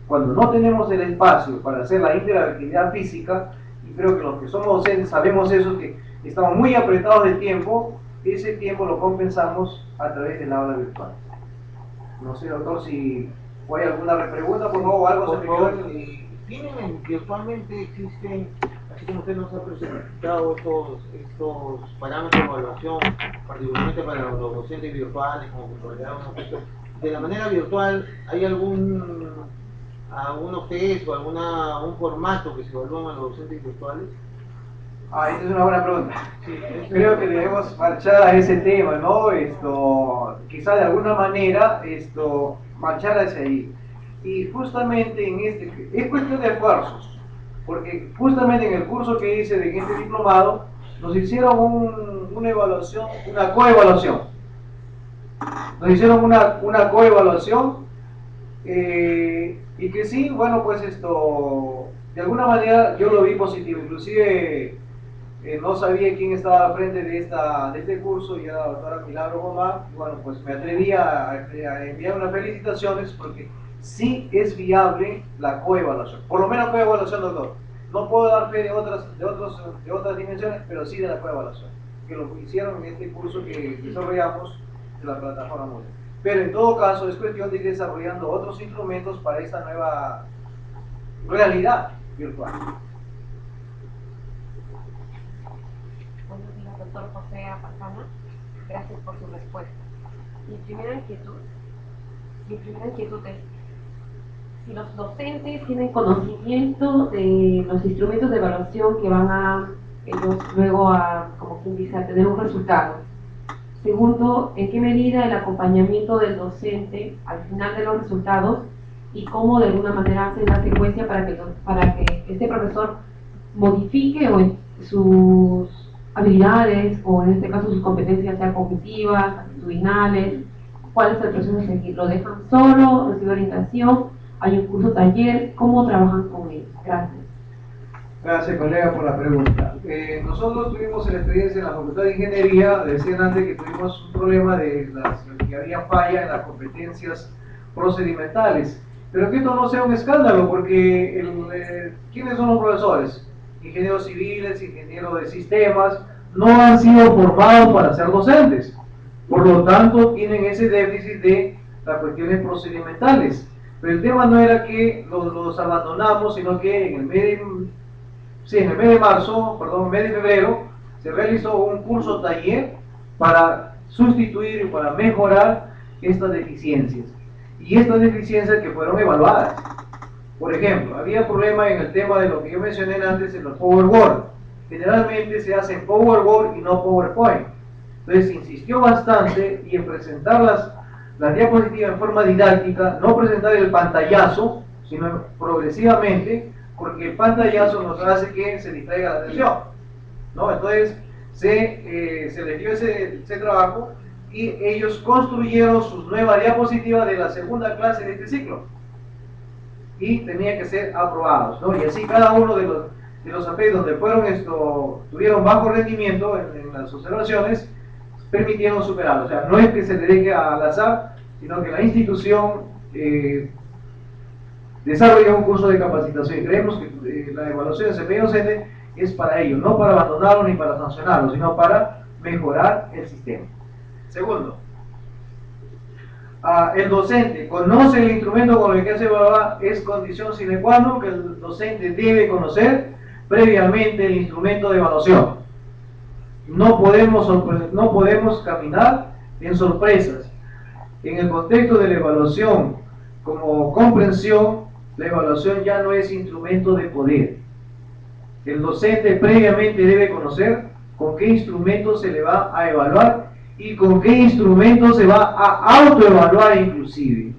cuando no tenemos el espacio para hacer la interactividad física, y creo que los que somos docentes sabemos eso, que estamos muy apretados de tiempo, ese tiempo lo compensamos a través del aula virtual. No sé, doctor, si hay alguna pregunta, por favor, o algo se me quedó.
Virtualmente existen, así como usted nos ha presentado estos parámetros de evaluación, particularmente para los docentes virtuales, como de la manera virtual, ¿hay algunos test o un formato que se evalúan a los docentes virtuales?
Esa es una buena pregunta. Sí, creo que debemos marchar a ese tema, ¿no? Quizá de alguna manera, marchar hacia ahí. Y justamente es cuestión de esfuerzos, porque justamente en el curso que hice de este diplomado, nos hicieron una evaluación, una coevaluación. Nos hicieron una coevaluación, y que sí, bueno, pues de alguna manera yo lo vi positivo, inclusive no sabía quién estaba al frente de este curso, y era la doctora Milagro Gomá, y bueno, pues me atreví a enviar unas felicitaciones, porque sí es viable la coevaluación, por lo menos coevaluación, doctor. No puedo dar fe de otras dimensiones, pero sí de la coevaluación, que lo hicieron en este curso que desarrollamos de la plataforma Moodle. pero en todo caso es cuestión de ir desarrollando otros instrumentos para esta nueva realidad virtual.
Buenos días, doctor José Aparcana. Gracias por su respuesta. Mi primera inquietud es si los docentes tienen conocimiento de los instrumentos de evaluación que van a ellos luego a, como quien dice, a tener un resultado. Segundo, ¿en qué medida el acompañamiento del docente al final de los resultados y cómo de alguna manera hace la secuencia para que este profesor modifique sus habilidades o en este caso sus competencias sean cognitivas, actitudinales? ¿Cuál es el proceso a seguir? ¿Lo dejan solo? ¿Recibe orientación? ¿Hay un curso taller? ¿Cómo trabajan con ellos? Gracias.
Gracias, colega, por la pregunta. Nosotros tuvimos la experiencia en la Facultad de Ingeniería, decían antes que tuvimos un problema de que había falla en las competencias procedimentales. Pero que esto no sea un escándalo, porque ¿quiénes son los profesores? Ingenieros civiles, ingenieros de sistemas, no han sido formados para ser docentes. Por lo tanto, tienen ese déficit de las cuestiones procedimentales. Pero el tema no era que los abandonamos, sino que en el mes de febrero, se realizó un curso taller para sustituir y para mejorar estas deficiencias. Y estas deficiencias que fueron evaluadas. Por ejemplo, había problema en el tema de lo que yo mencioné antes en los PowerWord. Generalmente se hace en PowerWord y no PowerPoint. Entonces se insistió bastante y en presentar las diapositivas en forma didáctica, no presentar el pantallazo, sino progresivamente, porque el pantallazo nos hace que se distraiga la atención, ¿no? Entonces se les dio ese trabajo y ellos construyeron sus nuevas diapositivas de la segunda clase de este ciclo y tenían que ser aprobados, ¿no? Y así cada uno de los aspectos donde tuvieron bajo rendimiento en las observaciones, permitieron superarlo. O sea, no es que se le deje al azar, sino que la institución desarrolla un curso de capacitación y creemos que la evaluación de desempeño docente es para ello, no para abandonarlo ni para sancionarlo, sino para mejorar el sistema. Segundo, el docente conoce el instrumento con el que se evalúa, es condición sine qua non que el docente debe conocer previamente el instrumento de evaluación. No podemos caminar en sorpresas. En el contexto de la evaluación como comprensión, la evaluación ya no es instrumento de poder. El docente previamente debe conocer con qué instrumento se le va a evaluar y con qué instrumento se va a autoevaluar inclusive.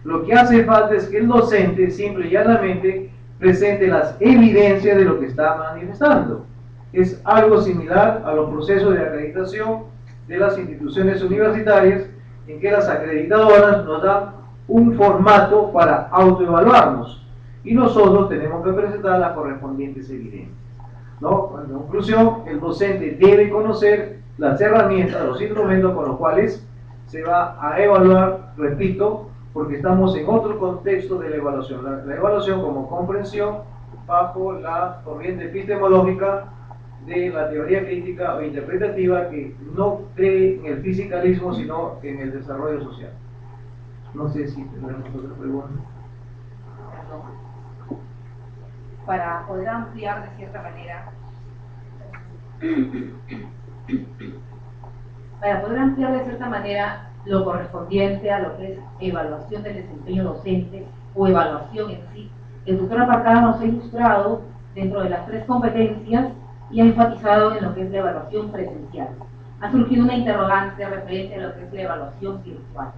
Lo que hace falta es que el docente simple y llanamente presente las evidencias de lo que está manifestando. Es algo similar a los procesos de acreditación de las instituciones universitarias, en que las acreditadoras nos dan un formato para autoevaluarnos y nosotros tenemos que presentar las correspondientes evidencias, ¿no? En conclusión, el docente debe conocer las herramientas, los instrumentos con los cuales se va a evaluar, repito, porque estamos en otro contexto de la evaluación. La evaluación como comprensión bajo la corriente epistemológica de la teoría crítica o interpretativa que no cree en el fisicalismo sino en el desarrollo social. No sé si tenemos otra pregunta.
Para poder ampliar de cierta manera lo correspondiente a lo que es evaluación del desempeño docente o evaluación en sí, el doctor Aparcano nos ha ilustrado dentro de las 3 competencias y ha enfatizado en lo que es la evaluación presencial. Ha surgido una interrogante referente a lo que es la evaluación virtual.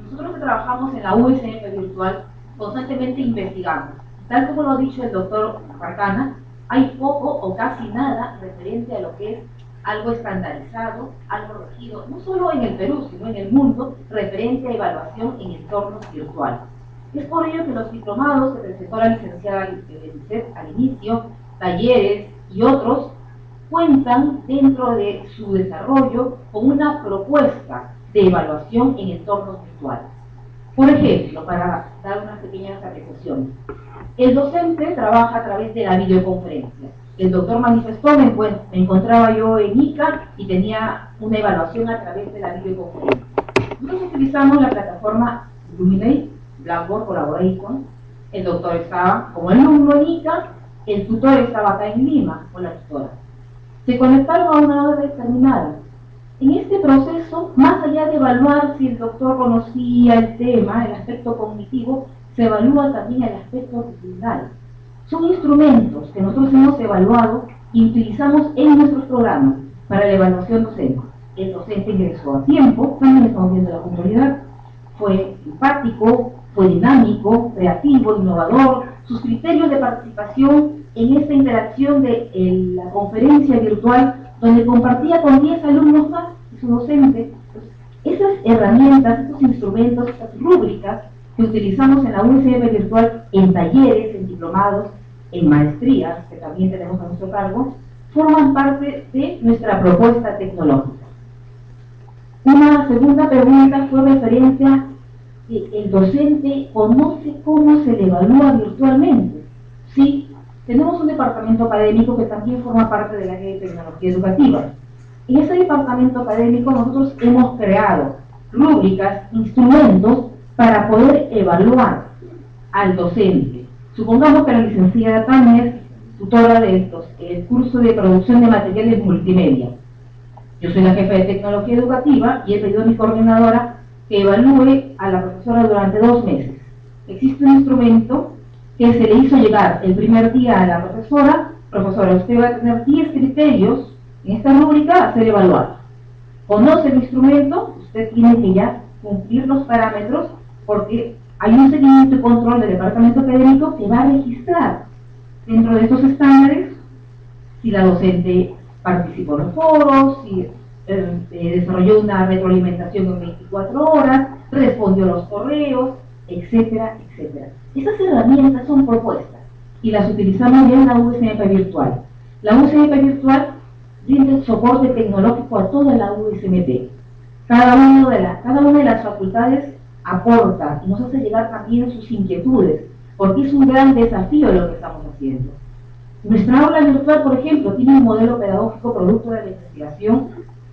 Nosotros que trabajamos en la USM virtual constantemente investigamos. Tal como lo ha dicho el doctor Aparcana, hay poco o casi nada referente a lo que es algo estandarizado, algo regido, no solo en el Perú, sino en el mundo, referente a evaluación en entornos virtuales. Es por ello que los diplomados que presentó la licenciada Eliseth al inicio, talleres y otros, cuentan dentro de su desarrollo con una propuesta de evaluación en entornos virtuales. Por ejemplo, para dar unas pequeñas apreciaciones, el docente trabaja a través de la videoconferencia. El doctor manifestó, me encontraba yo en ICA y tenía una evaluación a través de la videoconferencia. Nosotros utilizamos la plataforma Luminate, Blackboard Collaboration. El doctor estaba como alumno en Ica, el tutor estaba acá en Lima, con la tutora. Se conectaron a una hora determinada. En este proceso, más allá de evaluar si el doctor conocía el tema, el aspecto cognitivo, se evalúa también el aspecto actitudinal. Son instrumentos que nosotros hemos evaluado y utilizamos en nuestros programas para la evaluación docente. El docente ingresó a tiempo, también estamos viendo la puntualidad, fue empático, fue dinámico, creativo, innovador. Sus criterios de participación en esta interacción de la conferencia virtual, donde compartía con 10 alumnos más y su docente. Esas herramientas, estos instrumentos, estas rúbricas que utilizamos en la USM virtual, en talleres, en diplomados, en maestrías, que también tenemos a nuestro cargo, forman parte de nuestra propuesta tecnológica. Una segunda pregunta fue referente a que el docente conoce cómo se le evalúa virtualmente. Sí, tenemos un departamento académico que también forma parte del área de tecnología educativa. En ese departamento académico nosotros hemos creado rúbricas, instrumentos para poder evaluar al docente. Supongamos que la licenciada Tania es tutora de el curso de producción de materiales multimedia. Yo soy la jefa de tecnología educativa y he pedido a mi coordinadora que evalúe a la profesora durante 2 meses. Existe un instrumento que se le hizo llegar el primer día a la profesora. Profesora, usted va a tener 10 criterios en esta rúbrica a ser evaluado. Conoce el instrumento, usted tiene que ya cumplir los parámetros porque hay un seguimiento y control del departamento académico que va a registrar dentro de estos estándares si la docente participó en los foros, si desarrolló una retroalimentación en 24 horas, respondió a los correos, etcétera, etcétera. Estas herramientas son propuestas y las utilizamos ya en la USMP virtual. La USMP virtual brinda soporte tecnológico a toda la USMP. Cada una de las facultades aporta y nos hace llegar también sus inquietudes, porque es un gran desafío lo que estamos haciendo. Nuestra aula virtual, por ejemplo, tiene un modelo pedagógico producto de la investigación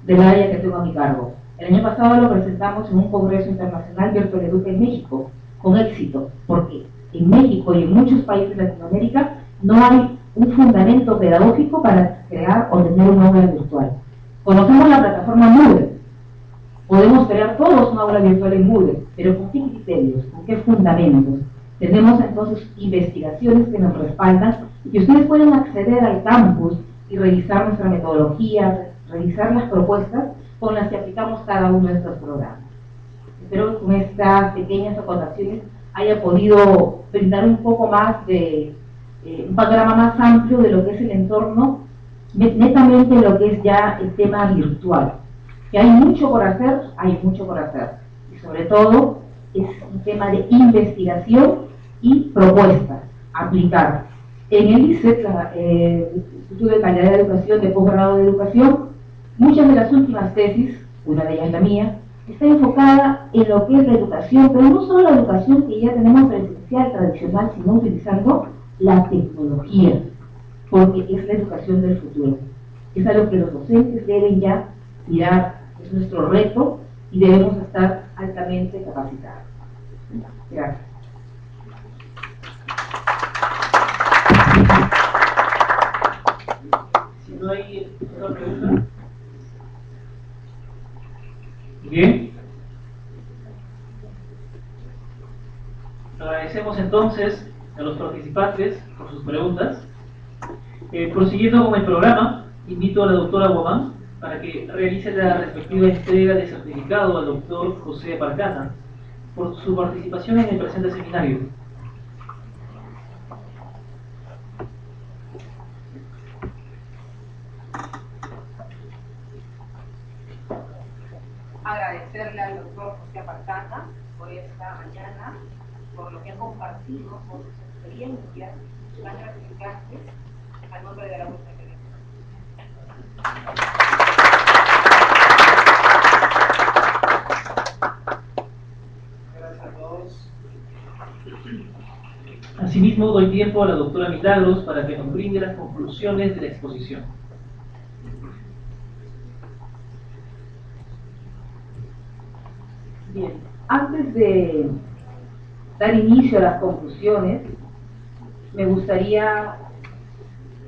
del área que tengo a mi cargo. El año pasado lo presentamos en un congreso internacional Virtual Educa en México, con éxito, porque en México y en muchos países de Latinoamérica no hay un fundamento pedagógico para crear o tener una aula virtual. Conocemos la plataforma Moodle. Podemos crear todos una aula virtual en Moodle, pero ¿con qué criterios? ¿Con qué fundamentos? Tenemos entonces investigaciones que nos respaldan y que ustedes pueden acceder al campus y revisar nuestra metodología, revisar las propuestas con las que aplicamos cada uno de estos programas. Espero que con estas pequeñas acotaciones haya podido brindar un poco más de un panorama más amplio de lo que es el entorno, netamente lo que es ya el tema virtual. Que hay mucho por hacer, y sobre todo es un tema de investigación y propuestas a aplicar. En el ICET, el Instituto de Calidad de Educación de Posgrado de Educación, muchas de las últimas tesis, una de ellas la mía, está enfocada en lo que es la educación, pero no solo la educación que ya tenemos presencial, tradicional, sino utilizando la tecnología, porque es la educación del futuro. Es algo que los docentes deben ya mirar, es nuestro reto y debemos estar altamente capacitados. Gracias.
Si no hay otra pregunta. Bien. Agradecemos entonces a los participantes por sus preguntas. Prosiguiendo con el programa, invito a la doctora Guamán para que realice la respectiva entrega de certificado al doctor José Parcana por su participación en el presente seminario.
Agradecerle al doctor José Parcana por esta mañana, por lo que ha compartido, por sus experiencias tan gratificantes a nombre de la USM.
Gracias a todos.
Asimismo, doy tiempo a la doctora Milagros para que nos brinde las conclusiones de la exposición.
Bien, antes de dar inicio a las conclusiones, me gustaría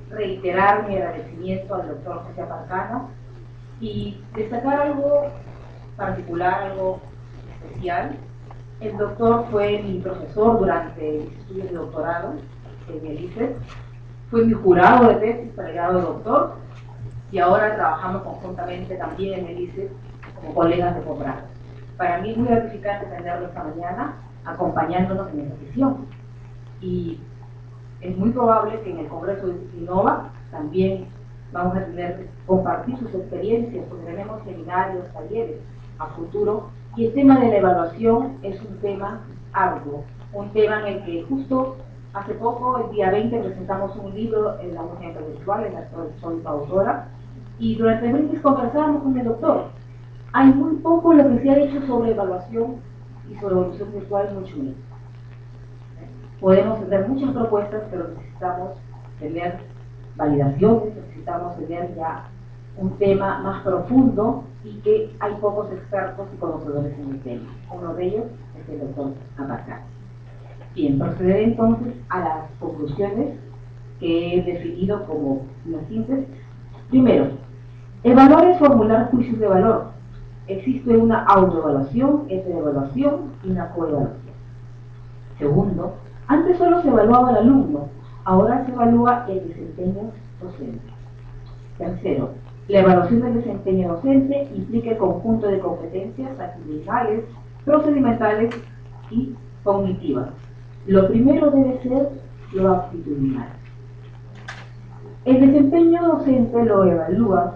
reiterar mi agradecimiento al doctor José Aparcano y destacar algo particular, algo especial. El doctor fue mi profesor durante mis estudios de doctorado en el ICES, fue mi jurado de tesis para el grado de doctor y ahora trabajamos conjuntamente también en el ICES como colegas de posgrado. Para mí es muy gratificante tenerlo esta mañana acompañándonos en esta sesión y es muy probable que en el Congreso de Innova también vamos a tener que compartir sus experiencias, porque tenemos seminarios, talleres a futuro, y el tema de la evaluación es un tema arduo, un tema en el que justo hace poco, el día 20, presentamos un libro en la Universidad Virtual, en la que soy autora, y durante el brindis conversábamos con el doctor. Hay muy poco lo que se ha hecho sobre evaluación y sobre evolución virtual, mucho menos. Podemos tener muchas propuestas, pero necesitamos tener validaciones, necesitamos tener ya un tema más profundo y que hay pocos expertos y conocedores en el tema. Uno de ellos es el doctor Aparcano. Bien, procederé entonces a las conclusiones que he definido como una síntesis. Primero, evaluar es formular juicios de valor. Existe una autoevaluación, heteroevaluación y una coevaluación. Segundo, antes solo se evaluaba al alumno, ahora se evalúa el desempeño docente. Tercero, la evaluación del desempeño docente implica el conjunto de competencias actitudinales, procedimentales y cognitivas. Lo primero debe ser lo actitudinal. El desempeño docente lo evalúa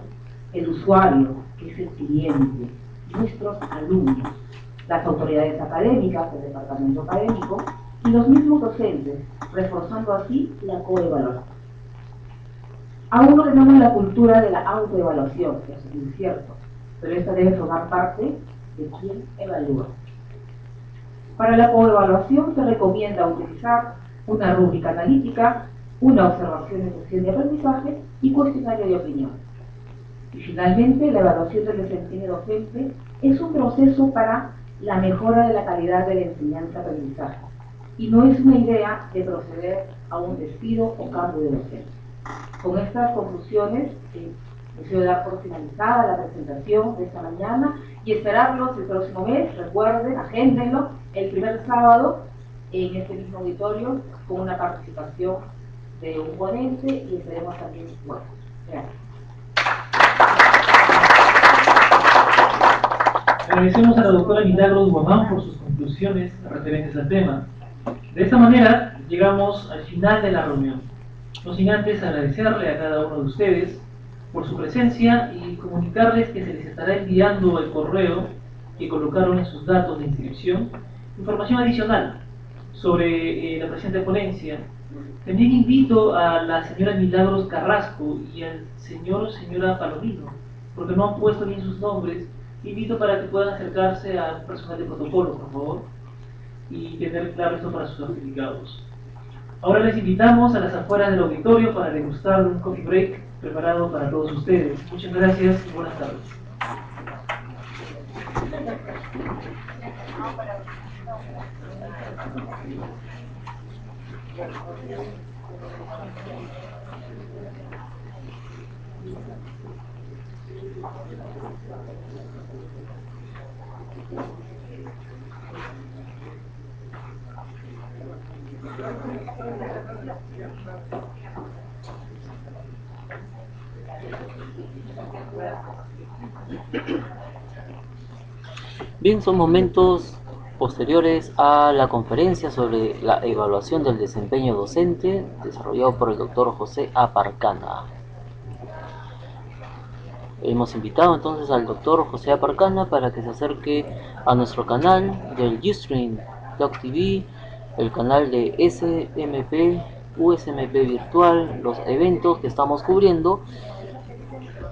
el usuario, que es el cliente, nuestros alumnos, las autoridades académicas, el departamento académico y los mismos docentes, reforzando así la coevaluación. Aún no tenemos la cultura de la autoevaluación, que es muy cierto, pero esta debe formar parte de quien evalúa. Para la coevaluación se recomienda utilizar una rúbrica analítica, una observación de sesión de aprendizaje y cuestionario de opinión. Y finalmente, la evaluación del desempeño docente es un proceso para la mejora de la calidad de la enseñanza-aprendizaje y no es una idea de proceder a un despido o cambio de docente. Con estas conclusiones, deseo dar por finalizada la presentación de esta mañana y esperarlos el próximo mes. Recuerden, agéndenlo, el primer sábado en este mismo auditorio con una participación de un ponente y esperemos también. Bueno, gracias.
Agradecemos a la doctora Milagros Guamán por sus conclusiones referentes al tema. De esta manera llegamos al final de la reunión. No sin antes agradecerle a cada uno de ustedes por su presencia y comunicarles que se les estará enviando el correo que colocaron en sus datos de inscripción información adicional sobre la presente ponencia. También invito a la señora Milagros Carrasco y al señor o señora Palomino, porque no han puesto bien sus nombres. Invito para que puedan acercarse al personal de protocolo, por favor, y tener claro esto para sus certificados. Ahora les invitamos a las afueras del auditorio para degustar un coffee break preparado para todos ustedes. Muchas gracias y buenas tardes.
Bien, son momentos posteriores a la conferencia sobre la evaluación del desempeño docente desarrollado por el doctor José Aparcana. Hemos invitado entonces al doctor José Aparcana para que se acerque a nuestro canal del Ustream Doc TV, el canal de SMP, USMP Virtual, los eventos que estamos cubriendo,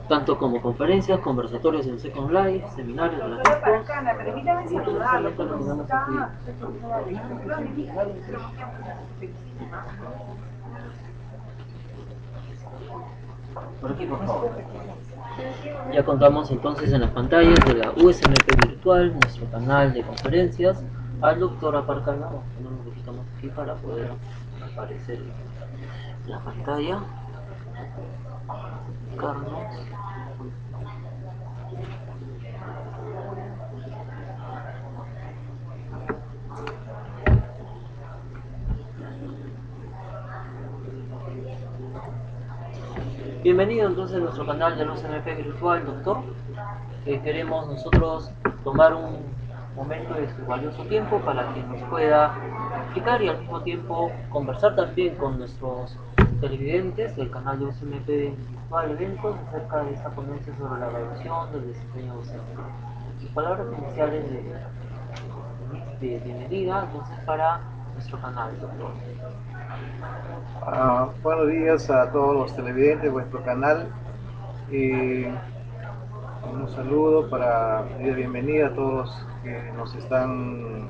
tanto como conferencias, conversatorios en Second Life, seminarios gratuitos.
Permítame saludarlo,
Por aquí, por favor. Ya contamos entonces en las pantallas de la USMP virtual, nuestro canal de conferencias, al doctor Aparcana. Vamos a poner un poquito más aquí para poder aparecer la pantalla. Carlos. Bienvenido entonces a nuestro canal de la USMP virtual, doctor. Queremos nosotros tomar un momento de su valioso tiempo para que nos pueda explicar y al mismo tiempo conversar también con nuestros televidentes del canal de USMP virtual eventos acerca de esta ponencia sobre la evaluación del desempeño docente. Sus palabras iniciales de bienvenida entonces para nuestro canal, doctor.
Buenos días a todos los televidentes de vuestro canal. Un saludo para pedir bienvenida a todos los que nos están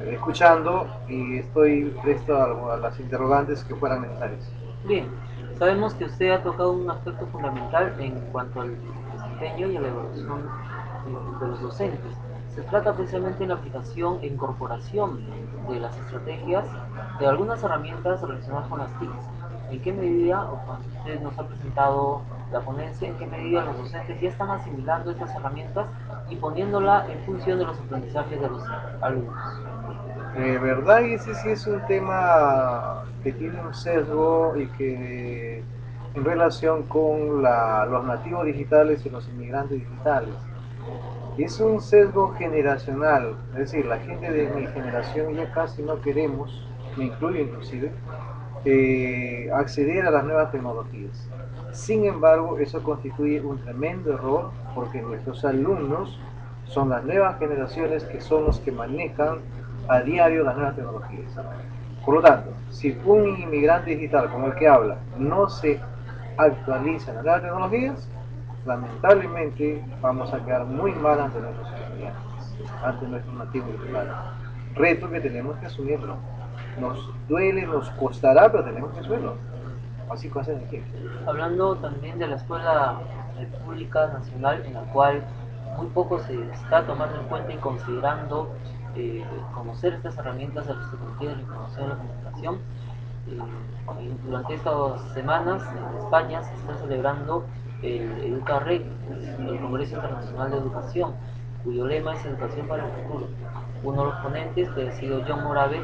escuchando y estoy presto a las interrogantes que fueran necesarias.
Bien, sabemos que usted ha tocado un aspecto fundamental en cuanto al desempeño y a la evaluación de los docentes. Se trata precisamente de la aplicación e incorporación de las estrategias de algunas herramientas relacionadas con las TICs. ¿En qué medida, o cuando usted nos ha presentado la ponencia, en qué medida los docentes ya están asimilando estas herramientas y poniéndola en función de los aprendizajes de los alumnos?
Verdad, y ese sí es un tema que tiene un sesgo y que en relación con los nativos digitales y los inmigrantes digitales. Es un sesgo generacional, es decir, la gente de mi generación ya casi no queremos, me incluyo inclusive, acceder a las nuevas tecnologías. Sin embargo, eso constituye un tremendo error porque nuestros alumnos son las nuevas generaciones que son los que manejan a diario las nuevas tecnologías. Por lo tanto, si un inmigrante digital como el que habla no se actualiza en las nuevas tecnologías, lamentablemente vamos a quedar muy mal ante nuestros estudiantes, ante nuestros nativos digitales. Reto que tenemos que asumirlo. Nos duele, nos costará, pero tenemos que asumirlo. Así que hacen aquí.
Hablando también de la Escuela Pública Nacional, en la cual muy poco se está tomando en cuenta y considerando conocer estas herramientas de las tecnologías de la información y la comunicación. Durante estas semanas en España se está celebrando el EducaReg, el Congreso Internacional de Educación, cuyo lema es Educación para el Futuro. Uno de los ponentes, que ha sido John Morave,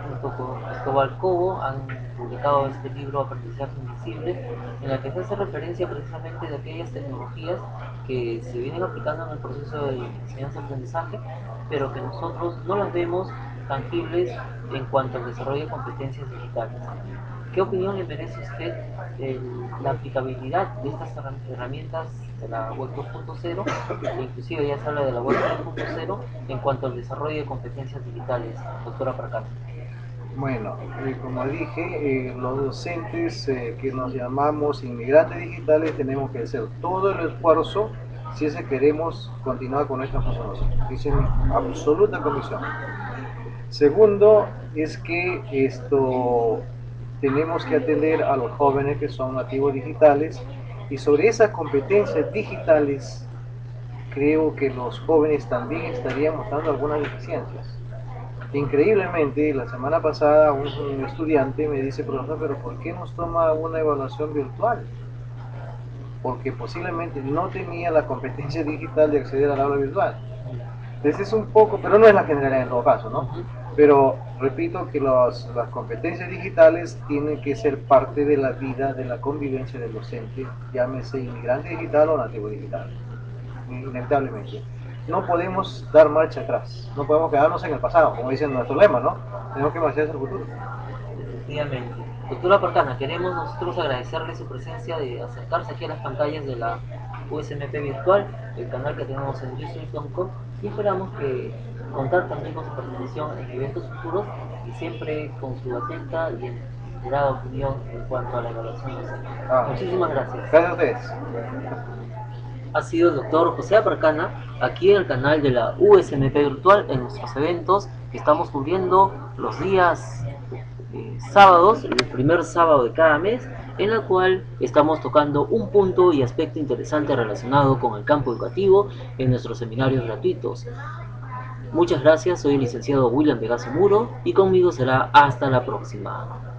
junto con Cristóbal Cobo, han publicado este libro Aprendizaje Invisible, en la que se hace referencia precisamente de aquellas tecnologías que se vienen aplicando en el proceso de enseñanza-aprendizaje, pero que nosotros no las vemos tangibles en cuanto al desarrollo de competencias digitales. ¿Qué opinión le merece a usted la aplicabilidad de estas herramientas de la web 2.0, e inclusive ya se habla de la web 3.0 en cuanto al desarrollo de competencias digitales, doctora Aparcana?
Bueno, como dije, los docentes que nos llamamos inmigrantes digitales tenemos que hacer todo el esfuerzo si es que queremos continuar con esta función. Esa es mi absoluta convicción. Segundo, es que tenemos que atender a los jóvenes que son nativos digitales y sobre esas competencias digitales creo que los jóvenes también estarían mostrando algunas deficiencias. Increíblemente, la semana pasada un estudiante me dice, profesor, pero ¿por qué nos toma una evaluación virtual? Porque posiblemente no tenía la competencia digital de acceder al aula virtual. Entonces es un poco, pero no es la generalidad en todo caso, ¿no? Pero repito que las competencias digitales tienen que ser parte de la vida, de la convivencia del docente, llámese inmigrante digital o nativo digital, inevitablemente. No podemos dar marcha atrás, no podemos quedarnos en el pasado, como dicen nuestro lema, ¿no? Tenemos que marchar hacia el futuro.
Efectivamente. Doctora Aparcana, queremos nosotros agradecerle su presencia de acercarse aquí a las pantallas de la USMP virtual, el canal que tenemos en youtube.com, y esperamos que contar también con su participación en eventos futuros y siempre con su atenta y enterada opinión en cuanto a la evaluación docente. Muchísimas gracias.
Gracias a ustedes.
Ha sido el doctor José Aparcana aquí en el canal de la USMP virtual en nuestros eventos que estamos cubriendo los días sábados, el primer sábado de cada mes, en la cual estamos tocando un punto y aspecto interesante relacionado con el campo educativo en nuestros seminarios gratuitos. Muchas gracias, soy el licenciado William Vegaso Muro y conmigo será hasta la próxima.